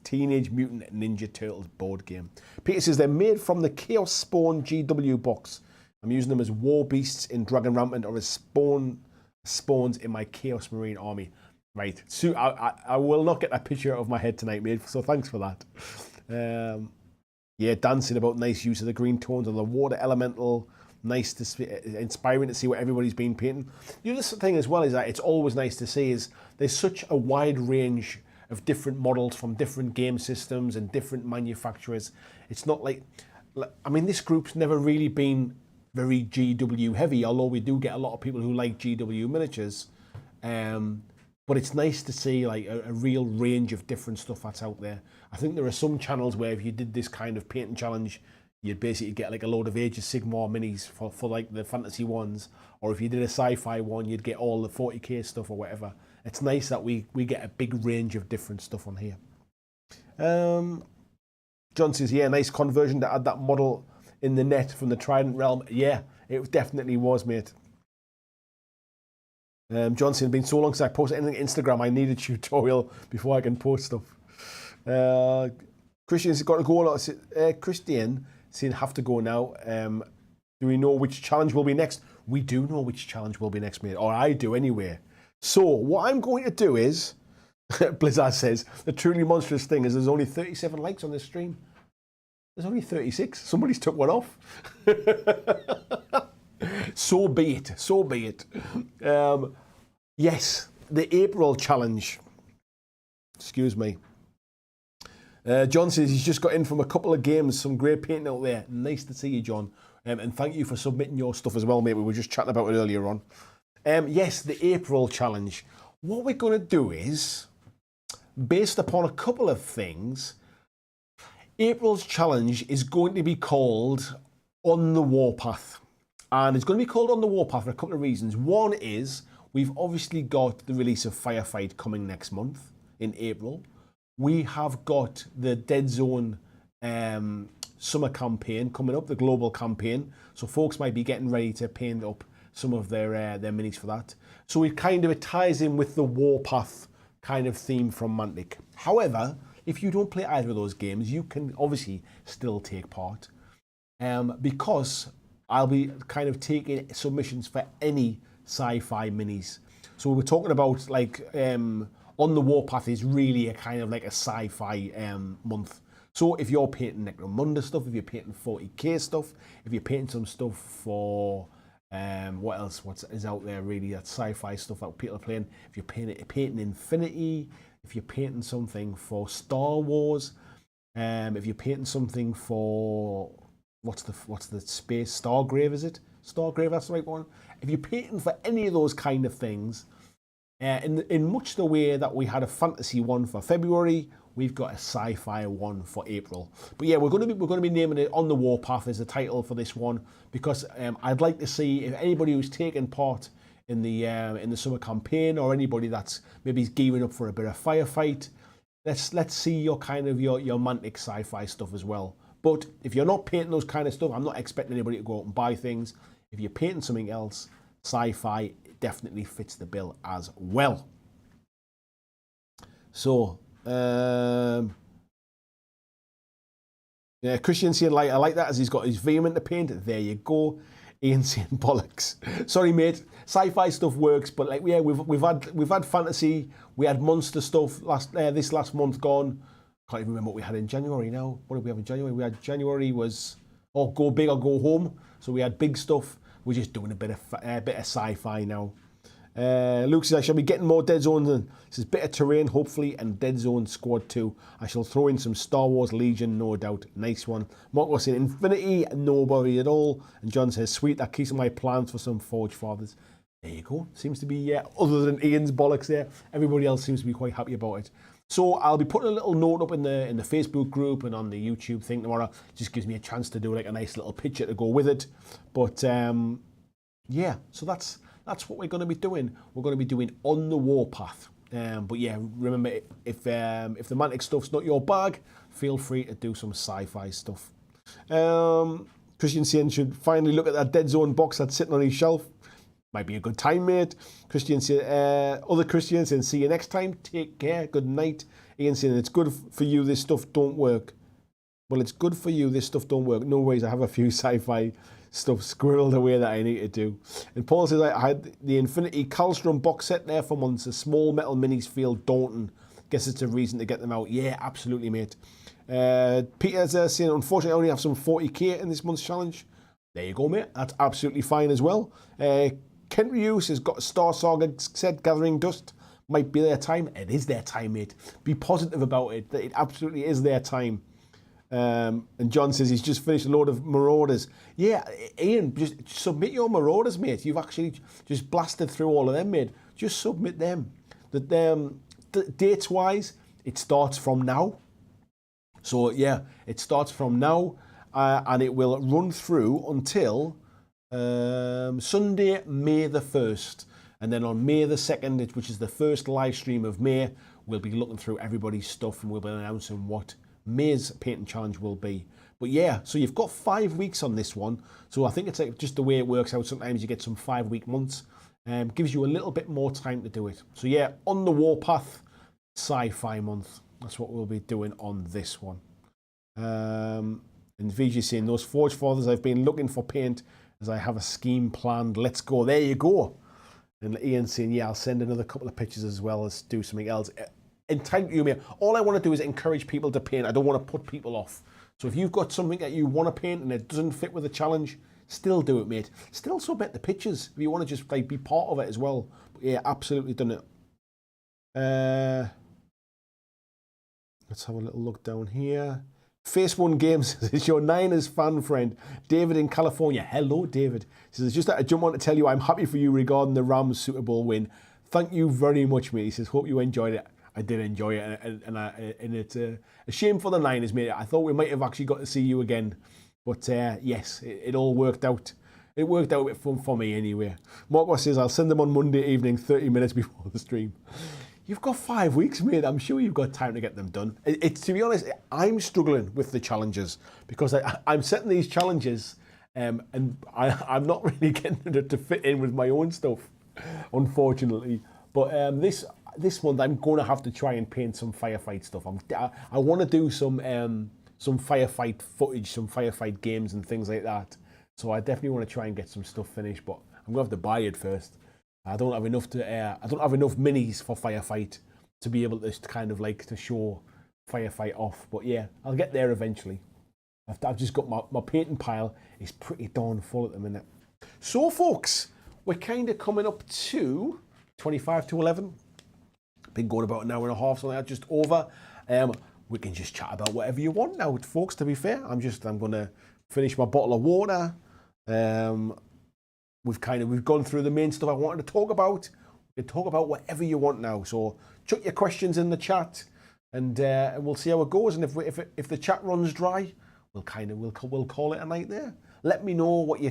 Teenage Mutant Ninja Turtles board game. Peter says they're made from the Chaos Spawn GW box. I'm using them as war beasts in Dragon Rampant or as spawns in my Chaos Marine army. Right, so I will not get that picture out of my head tonight, mate, so thanks for that. Yeah, dancing about nice use of the green tones on the water elemental. Nice to inspiring to see what everybody's been painting. The other thing as well is that it's always nice to see is there's such a wide range of different models from different game systems and different manufacturers. It's not like, I mean, this group's never really been very GW heavy, although we do get a lot of people who like GW miniatures. But it's nice to see like a real range of different stuff that's out there. I think there are some channels where if you did this kind of painting challenge, you'd basically get like a load of Age of Sigmar minis for like the fantasy ones, or if you did a sci-fi one, you'd get all the 40k stuff or whatever. It's nice that we get a big range of different stuff on here. John says, yeah, nice conversion to add that model in the net from the Trident realm. Yeah, it definitely was, mate. Johnson, it's been so long since I posted anything on Instagram. I need a tutorial before I can post stuff. Christian's got to go. Christian saying have to go now. Do we know which challenge will be next? We do know which challenge will be next, mate. Or I do anyway. So what I'm going to do is, Blizzard says, the truly monstrous thing is there's only 37 likes on this stream. There's only 36. Somebody's took one off. So be it. So be it. Yes, the April challenge. Excuse me. John says he's just got in from a couple of games. Some great painting out there. Nice to see you, John. And thank you for submitting your stuff as well, mate. We were just chatting about it earlier on. Yes, the April challenge. What we're going to do is, based upon a couple of things, April's challenge is going to be called On the Warpath. And it's going to be called On the Warpath for a couple of reasons. One is we've obviously got the release of Firefight coming next month in April. We have got the Deadzone summer campaign coming up, the global campaign. So folks might be getting ready to paint up some of their minis for that. So it ties in with the Warpath kind of theme from Mantic. However, if you don't play either of those games, you can obviously still take part because I'll be kind of taking submissions for any sci-fi minis. So we were talking about like On the Warpath is really a kind of like a sci-fi month. So if you're painting Necromunda stuff, if you're painting 40k stuff, if you're painting some stuff for what else? What is out there really? That sci-fi stuff that people are playing. If you're painting Infinity, if you're painting something for Star Wars, if you're painting something for what's the space Stargrave, is it? Stargrave, that's the right one. If you're painting for any of those kind of things, in much the way that we had a fantasy one for February, we've got a sci-fi one for April. But yeah, we're going to be naming it On the Warpath as the title for this one, because I'd like to see if anybody who's taken part in the summer campaign, or anybody that's maybe gearing up for a bit of firefight, let's see your kind of your romantic sci-fi stuff as well. But if you're not painting those kind of stuff, I'm not expecting anybody to go out and buy things. If you're painting something else, sci-fi definitely fits the bill as well. So, yeah, Christian saying, like, I like that as he's got his vehement to paint. There you go. Ian saying bollocks. Sorry, mate. Sci-fi stuff works, but like, yeah, we've had fantasy. We had monster stuff this last month gone. Can't even remember what we had in January now. What did we have in January? We had January was go big or go home. So we had big stuff. We're just doing a bit of sci-fi now. Luke says, I shall be getting more Deadzone. This is bit of terrain, hopefully, and Deadzone Squad 2. I shall throw in some Star Wars Legion, no doubt. Nice one. Mark was saying, Infinity, no worry at all. And John says, sweet, that keeps my plans for some Forge Fathers. There you go. Seems to be, other than Ian's bollocks there, everybody else seems to be quite happy about it. So I'll be putting a little note up in the Facebook group and on the YouTube thing tomorrow. Just gives me a chance to do like a nice little picture to go with it. But yeah, so that's what we're going to be doing. We're going to be doing On the Warpath. But yeah, remember, if the Mantic stuff's not your bag, feel free to do some sci-fi stuff. Christian saying should finally look at that Deadzone box that's sitting on his shelf. Might be a good time, mate. Christian saying, other Christians saying, see you next time. Take care. Good night. Ian saying, it's good for you. This stuff don't work. Well, it's good for you. This stuff don't work. No worries. I have a few sci-fi stuff squirreled away that I need to do. And Paul says, I had the Infinity Kallstrom box set there for months. The small metal minis feel daunting. Guess it's a reason to get them out. Yeah, absolutely, mate. Peter's saying, unfortunately, I only have some 40k in this month's challenge. There you go, mate. That's absolutely fine as well. Kent Reuse has got a Star Saga set, Gathering Dust. Might be their time. It is their time, mate. Be positive about it. It absolutely is their time. And John says he's just finished a load of Marauders. Yeah, Ian, just submit your Marauders, mate. You've actually just blasted through all of them, mate. Just submit them. Dates-wise, it starts from now. So, yeah, it starts from now. And it will run through until Sunday, May the 1st. And then on May the 2nd, which is the first live stream of May, we'll be looking through everybody's stuff and we'll be announcing what May's painting challenge will be. But yeah, so you've got 5 weeks on this one. So I think it's like just the way it works out. Sometimes you get some 5-week months. Gives you a little bit more time to do it. So yeah, On the Warpath, sci-fi month. That's what we'll be doing on this one. And VG saying, those Forge Fathers, I've been looking for paint as I have a scheme planned. Let's go. There you go. And Ian saying, yeah, I'll send another couple of pictures as well as do something else. Entitled you, mate. All I want to do is encourage people to paint. I don't want to put people off. So if you've got something that you want to paint and it doesn't fit with the challenge, still do it, mate. Still submit the pictures if you want to just like be part of it as well. But yeah, absolutely done it. Let's have a little look down here. Face One Games is your Niners fan friend, David in California. Hello, David. He says, just that I just want to tell you I'm happy for you regarding the Rams Super Bowl win. Thank you very much, mate. He says, hope you enjoyed it. I did enjoy it, and it's a shame for the Niners, mate. I thought we might have actually got to see you again. But yes, it all worked out. It worked out a bit fun for me anyway. Marco says, I'll send them on Monday evening, 30 minutes before the stream. You've got 5 weeks, mate. I'm sure you've got time to get them done. To be honest, I'm struggling with the challenges because I'm setting these challenges and I'm not really getting it to fit in with my own stuff, unfortunately. But this month, I'm going to have to try and paint some firefight stuff. I want to do some firefight footage, some firefight games and things like that. So I definitely want to try and get some stuff finished, but I'm going to have to buy it first. I don't have enough minis for Firefight to be able to kind of like to show Firefight off. But yeah, I'll get there eventually. I've just got my painting pile is pretty darn full at the minute. So folks, we're kind of coming up to 25 to 11. Been going about an hour and a half, something like that, just over. We can just chat about whatever you want now, folks, to be fair. I'm going to finish my bottle of water. We've gone through the main stuff I wanted to talk about. We can talk about whatever you want now. So chuck your questions in the chat, and we'll see how it goes. And if the chat runs dry, we'll call it a night there. Let me know what you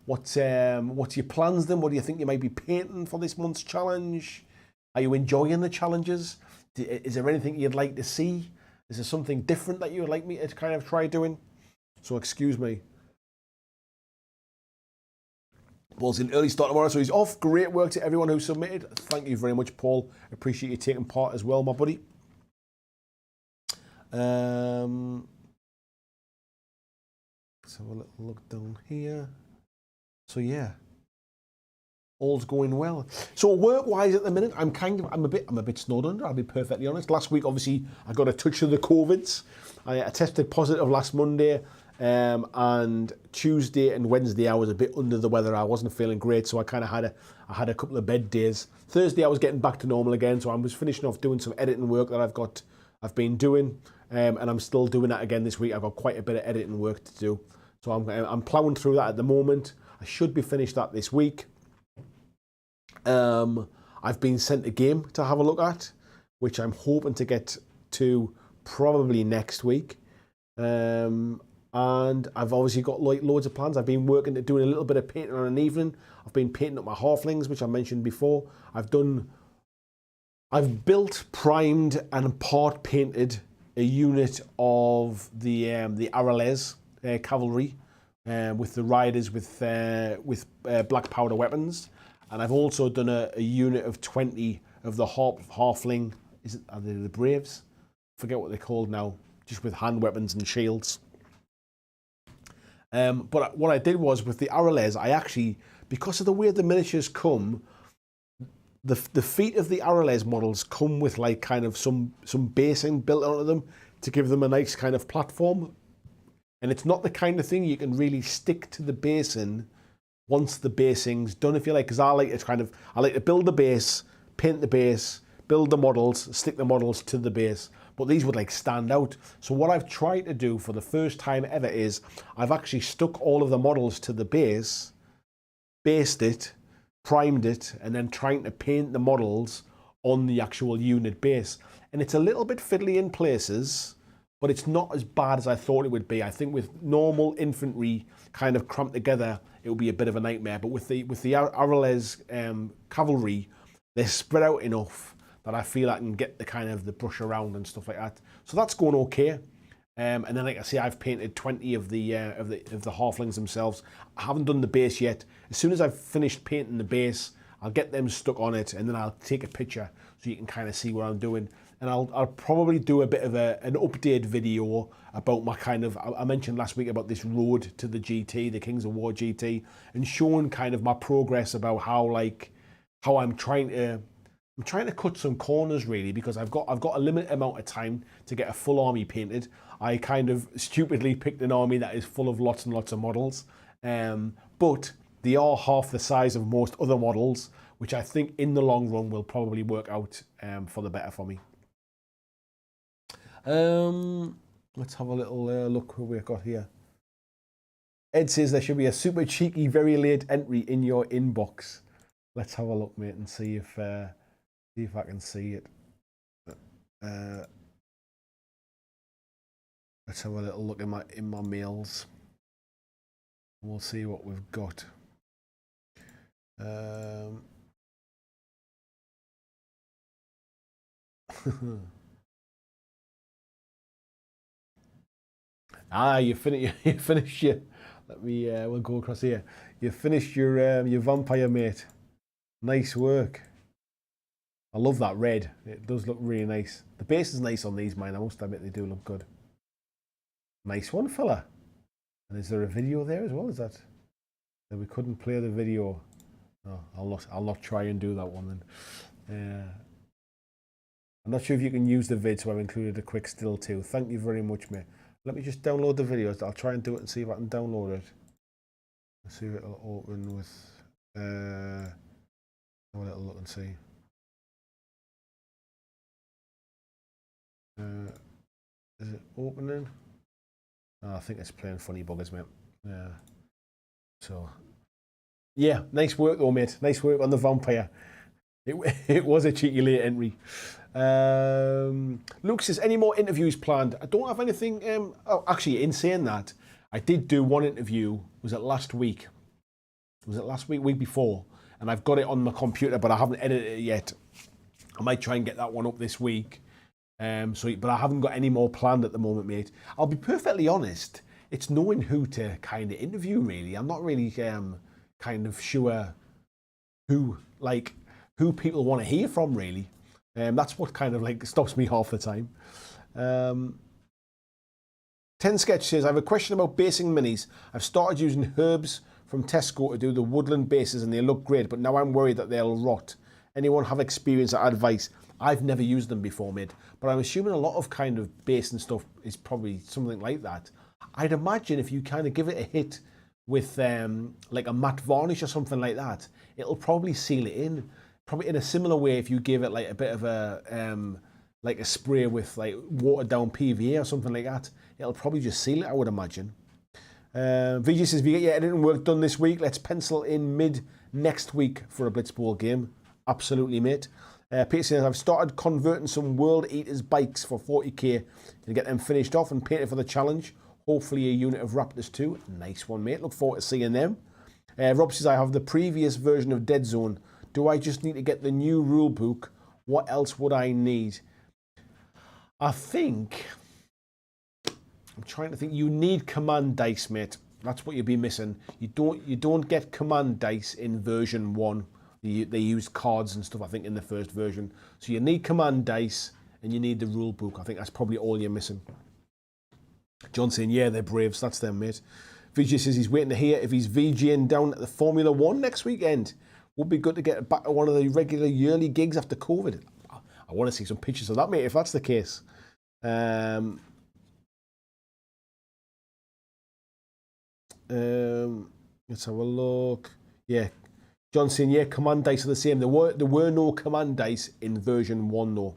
what's your plans then? What do you think you might be painting for this month's challenge? Are you enjoying the challenges? Is there anything you'd like to see? Is there something different that you would like me to kind of try doing? So excuse me. Paul's in early start tomorrow, so he's off. Great work to everyone who submitted. Thank you very much, Paul. Appreciate you taking part as well, my buddy. Let's have a little look down here. So yeah, all's going well. So work-wise at the minute, I'm a bit snowed under. I'll be perfectly honest. Last week, obviously, I got a touch of the COVIDs. I tested positive last Monday, and Tuesday and Wednesday I was a bit under the weather. I wasn't feeling great, so I had a couple of bed days. Thursday I was getting back to normal again, so I was finishing off doing some editing work that I've been doing, and I'm still doing that again this week. I've got quite a bit of editing work to do, so I'm ploughing through that at the moment. I should be finished that this week. I've been sent a game to have a look at, which I'm hoping to get to probably next week. And I've obviously got loads of plans. I've been doing a little bit of painting on an evening. I've been painting up my halflings, which I mentioned before. I've built, primed, and part painted a unit of the Arales cavalry with the riders with black powder weapons. And I've also done a unit of 20 of the halfling. Are they the Braves? I forget what they're called now. Just with hand weapons and shields. But what I did was with the Arales, I actually, because of the way the miniatures come, the feet of the Arales models come with like kind of some basing built onto them to give them a nice kind of platform. And it's not the kind of thing you can really stick to the basing once the basing's done, if you like, because I like to build the base, paint the base, build the models, stick the models to the base. But these would like stand out. So what I've tried to do for the first time ever is I've actually stuck all of the models to the base, based it, primed it, and then trying to paint the models on the actual unit base. And it's a little bit fiddly in places, but it's not as bad as I thought it would be. I think with normal infantry kind of cramped together, it would be a bit of a nightmare. But with the Arales cavalry, they're spread out enough that I feel I can get the kind of the brush around and stuff like that. So that's going okay. And then, like I say, I've painted 20 of the halflings themselves. I haven't done the base yet. As soon as I've finished painting the base, I'll get them stuck on it, and then I'll take a picture so you can kind of see what I'm doing. And I'll probably do a bit of an update video about my kind of, I mentioned last week about this road to the GT, the Kings of War GT, and showing kind of my progress about how I'm trying to cut some corners really, because I've got a limited amount of time to get a full army painted. I kind of stupidly picked an army that is full of lots and lots of models, but they are half the size of most other models, which I think in the long run will probably work out for the better for me. Let's have a little look what we've got here. Ed says there should be a super cheeky, very late entry in your inbox. Let's have a look, mate, and see if I can see it. Let's have a little look in my mails. We'll see what we've got. You finished your. Let me. We'll go across here. You finished your vampire, mate. Nice work. I love that red. It does look really nice. The base is nice on these, mine. I must admit they do look good. Nice one, fella. And is there a video there as well? Is that we couldn't play the video? Oh, I'll not try and do that one then. I'm not sure if you can use the vid, so I've included a quick still too. Thank you very much, mate. Let me just download the videos. I'll try and do it and see if I can download it. Let's see if it'll open with. Have a little look and see. Is it opening? Oh, I think it's playing funny buggers, mate. Yeah. So, yeah, nice work though, mate. Nice work on the vampire. It was a cheeky late entry. Luke says, any more interviews planned? I don't have anything. Oh, actually, in saying that, I did do one interview. Was it last week? Was it last week? Week before? And I've got it on my computer, but I haven't edited it yet. I might try and get that one up this week. But I haven't got any more planned at the moment, mate. I'll be perfectly honest. It's knowing who to kind of interview, really. I'm not really kind of sure who people want to hear from, really. That's what kind of like stops me half the time. 10 Sketch says, I have a question about basing minis. I've started using herbs from Tesco to do the woodland bases and they look great, but now I'm worried that they'll rot. Anyone have experience or advice? I've never used them before, mate, but I'm assuming a lot of kind of base and stuff is probably something like that. I'd imagine if you kind of give it a hit with like a matte varnish or something like that, it'll probably seal it in. Probably in a similar way if you give it like a bit of a like a spray with like watered down PVA or something like that, it'll probably just seal it, I would imagine. VJ says, if you get your editing work done this week, let's pencil in mid next week for a Blitzball game. Absolutely, mate. Peter says, I've started converting some World Eaters bikes for 40k to get them finished off and painted for the challenge. Hopefully a unit of Raptors too. Nice one, mate. Look forward to seeing them. Rob says, I have the previous version of Deadzone. Do I just need to get the new rule book? What else would I need? I think, I'm trying to think, you need command dice, mate. That's what you'll be missing. You don't get command dice in version 1. They use cards and stuff, I think, in the first version. So you need command dice and you need the rule book. I think that's probably all you're missing. John saying, yeah, they're Braves. That's them, mate. VJ says he's waiting to hear if he's VJing down at the Formula 1 next weekend. Would be good to get back to one of the regular yearly gigs after COVID. I want to see some pictures of that, mate, if that's the case. Let's have a look. Yeah. John saying, yeah, command dice are the same. There were no command dice in version 1, though.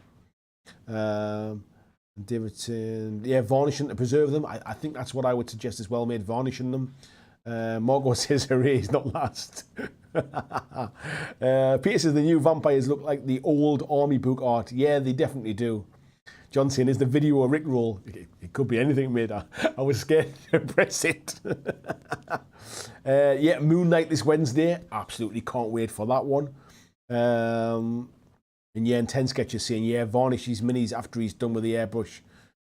Davidson, yeah, varnishing to preserve them. I think that's what I would suggest as well, mate, varnishing them. Margot says, hooray, he's not last. Peter says, the new vampires look like the old army book art. Yeah, they definitely do. John saying, is the video a Rickroll? It could be anything, mate. I was scared to press it. Yeah, Moon Knight this Wednesday. Absolutely can't wait for that one. And yeah, and 10 Sketches saying, yeah, varnish his minis after he's done with the airbrush.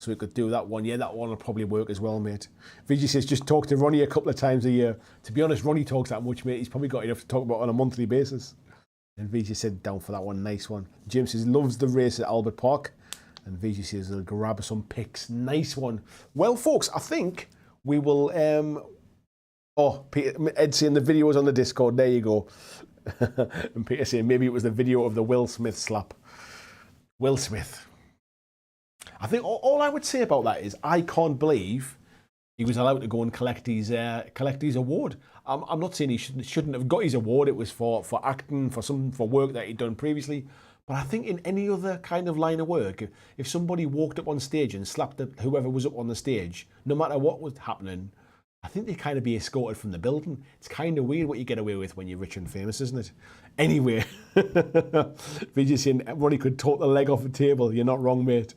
So he could do that one. Yeah, that one will probably work as well, mate. Vijay says, just talk to Ronnie a couple of times a year. To be honest, Ronnie talks that much, mate. He's probably got enough to talk about on a monthly basis. And Vijay said, down for that one. Nice one. James says, loves the race at Albert Park. And Vijay says, he'll grab some pics. Nice one. Well, folks, I think we will... Oh, Peter, Ed saying the video was on the Discord. There you go. And Peter saying maybe it was the video of the Will Smith slap. Will Smith. I think all I would say about that is I can't believe he was allowed to go and collect his award. I'm not saying he shouldn't have got his award. It was for acting, for work that he'd done previously. But I think in any other kind of line of work, if somebody walked up on stage and slapped whoever was up on the stage, no matter what was happening, I think they'd kind of be escorted from the building. It's kind of weird what you get away with when you're rich and famous, isn't it? Anyway, Vijay saying Ronnie could talk the leg off the table. You're not wrong, mate.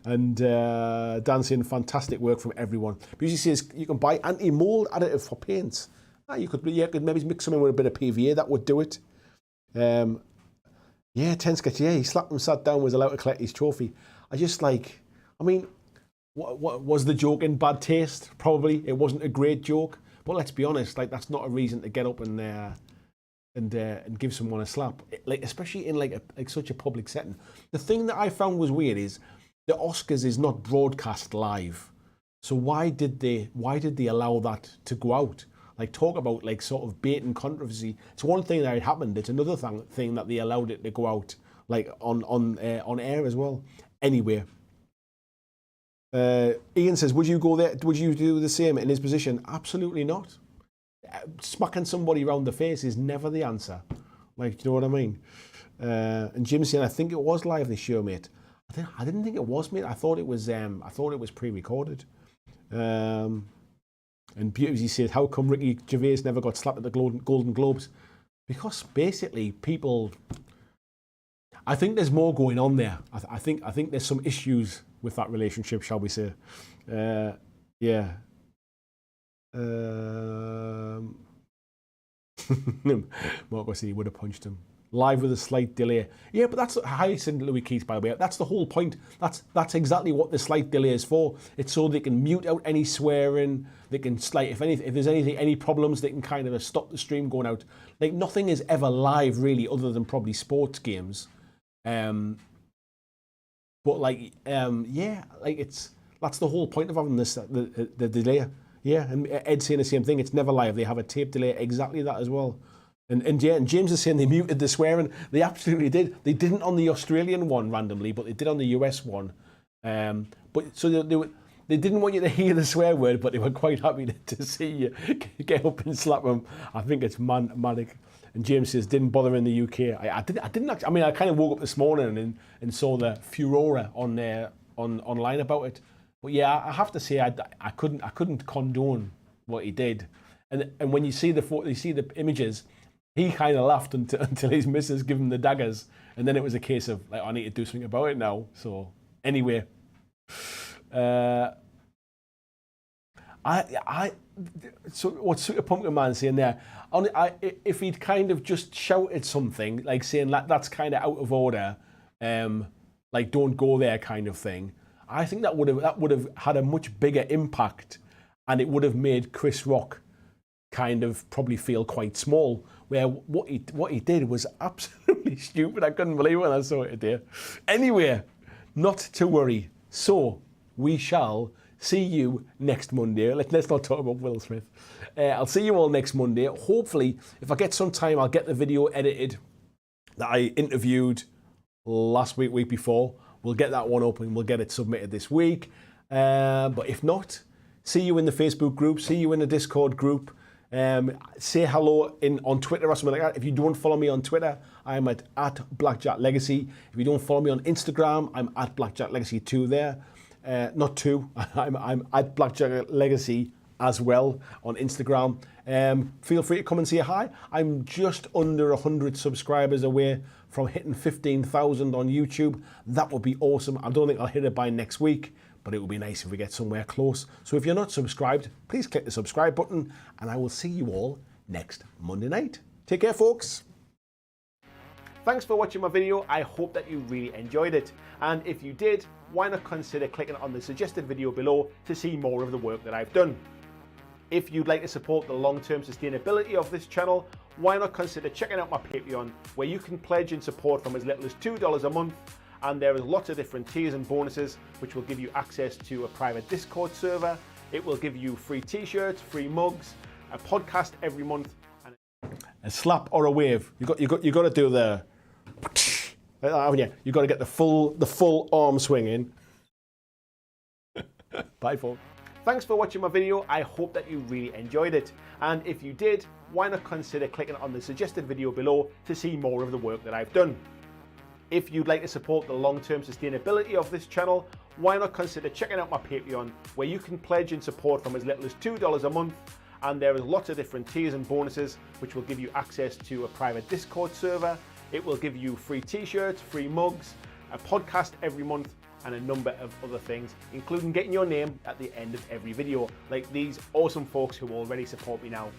And Dan saying fantastic work from everyone. Vijay says you can buy anti-mold additive for paints. You could maybe mix something with a bit of PVA. That would do it. Yeah, 10 Sketch, yeah, he slapped and sat down, was allowed to collect his trophy. What was the joke in bad taste? Probably. It wasn't a great joke. But let's be honest, like that's not a reason to get up and give someone a slap. Especially in such a public setting. The thing that I found was weird is the Oscars is not broadcast live. So why did they allow that to go out? like talk about like sort of bait and controversy. It's one thing that had happened. It's another thing that they allowed it to go out like on air as well. Anyway, Ian says, would you go there? Would you do the same in his position? Absolutely not. Smacking somebody around the face is never the answer. Like, do you know what I mean? And Jim's saying, I think it was live this show, mate. I didn't think it was, mate. I thought it was pre-recorded. And Beauty says, how come Ricky Gervais never got slapped at the Golden Globes? Because basically people, I think there's more going on there. I think there's some issues with that relationship, shall we say? Yeah. Marco said he would have punched him. Live with a slight delay. Yeah, but that's how said Louis Keith, by the way. That's the whole point. That's exactly what the slight delay is for. It's so they can mute out any swearing. They can if there's any problems, they can kind of stop the stream going out. Like nothing is ever live really, other than probably sports games. But like yeah, like that's the whole point of having this the delay. Yeah, and Ed's saying the same thing. It's never live. They have a tape delay. Exactly that as well. And James is saying they muted the swearing. They absolutely did. They didn't on the Australian one randomly, but they did on the US one. But so they didn't want you to hear the swear word, but they were quite happy to see you get up and slap them. I think it's manic. And James says didn't bother in the UK. I didn't actually. I mean, I kind of woke up this morning and saw the furore online about it. But yeah, I have to say I couldn't condone what he did. And when you see the images. He kind of laughed until his missus gave him the daggers, and then it was a case of like, I need to do something about it now. So anyway, so what Super Pumpkin Man saying there? If he'd kind of just shouted something like saying that's kind of out of order, like don't go there kind of thing, I think that would have had a much bigger impact, and it would have made Chris Rock kind of probably feel quite small. Where what he did was absolutely stupid. I couldn't believe it when I saw it today. Anyway, not to worry. So we shall see you next Monday. Let's not talk about Will Smith. I'll see you all next Monday. Hopefully, if I get some time, I'll get the video edited that I interviewed last week before. We'll get that one up and we'll get it submitted this week. But if not, see you in the Facebook group. See you in the Discord group. Say hello on Twitter or something like that. If you don't follow me on Twitter, I'm at BlackJack Legacy. If you don't follow me on Instagram, I'm at BlackJack Legacy 2 there. Not 2. I'm at BlackJack Legacy as well on Instagram. Feel free to come and say hi. I'm just under 100 subscribers away from hitting 15,000 on YouTube. That would be awesome. I don't think I'll hit it by next week, but it would be nice if we get somewhere close. So if you're not subscribed, please click the subscribe button, and I will see you all next Monday night. Take care, folks. Thanks for watching my video. I hope that you really enjoyed it. And if you did, why not consider clicking on the suggested video below to see more of the work that I've done. If you'd like to support the long-term sustainability of this channel, why not consider checking out my Patreon, where you can pledge and support from as little as $2 a month. And there is lots of different tiers and bonuses, which will give you access to a private Discord server. It will give you free t-shirts, free mugs, a podcast every month, and a slap or a wave. You got to do the, haven't you? You got to get the full arm swing in. Bye, folks. Thanks for watching my video. I hope that you really enjoyed it. And if you did, why not consider clicking on the suggested video below to see more of the work that I've done. If you'd like to support the long-term sustainability of this channel, why not consider checking out my Patreon, where you can pledge and support from as little as $2 a month. And there is lots of different tiers and bonuses, which will give you access to a private Discord server. It will give you free t-shirts, free mugs, a podcast every month, and a number of other things, including getting your name at the end of every video, like these awesome folks who already support me now.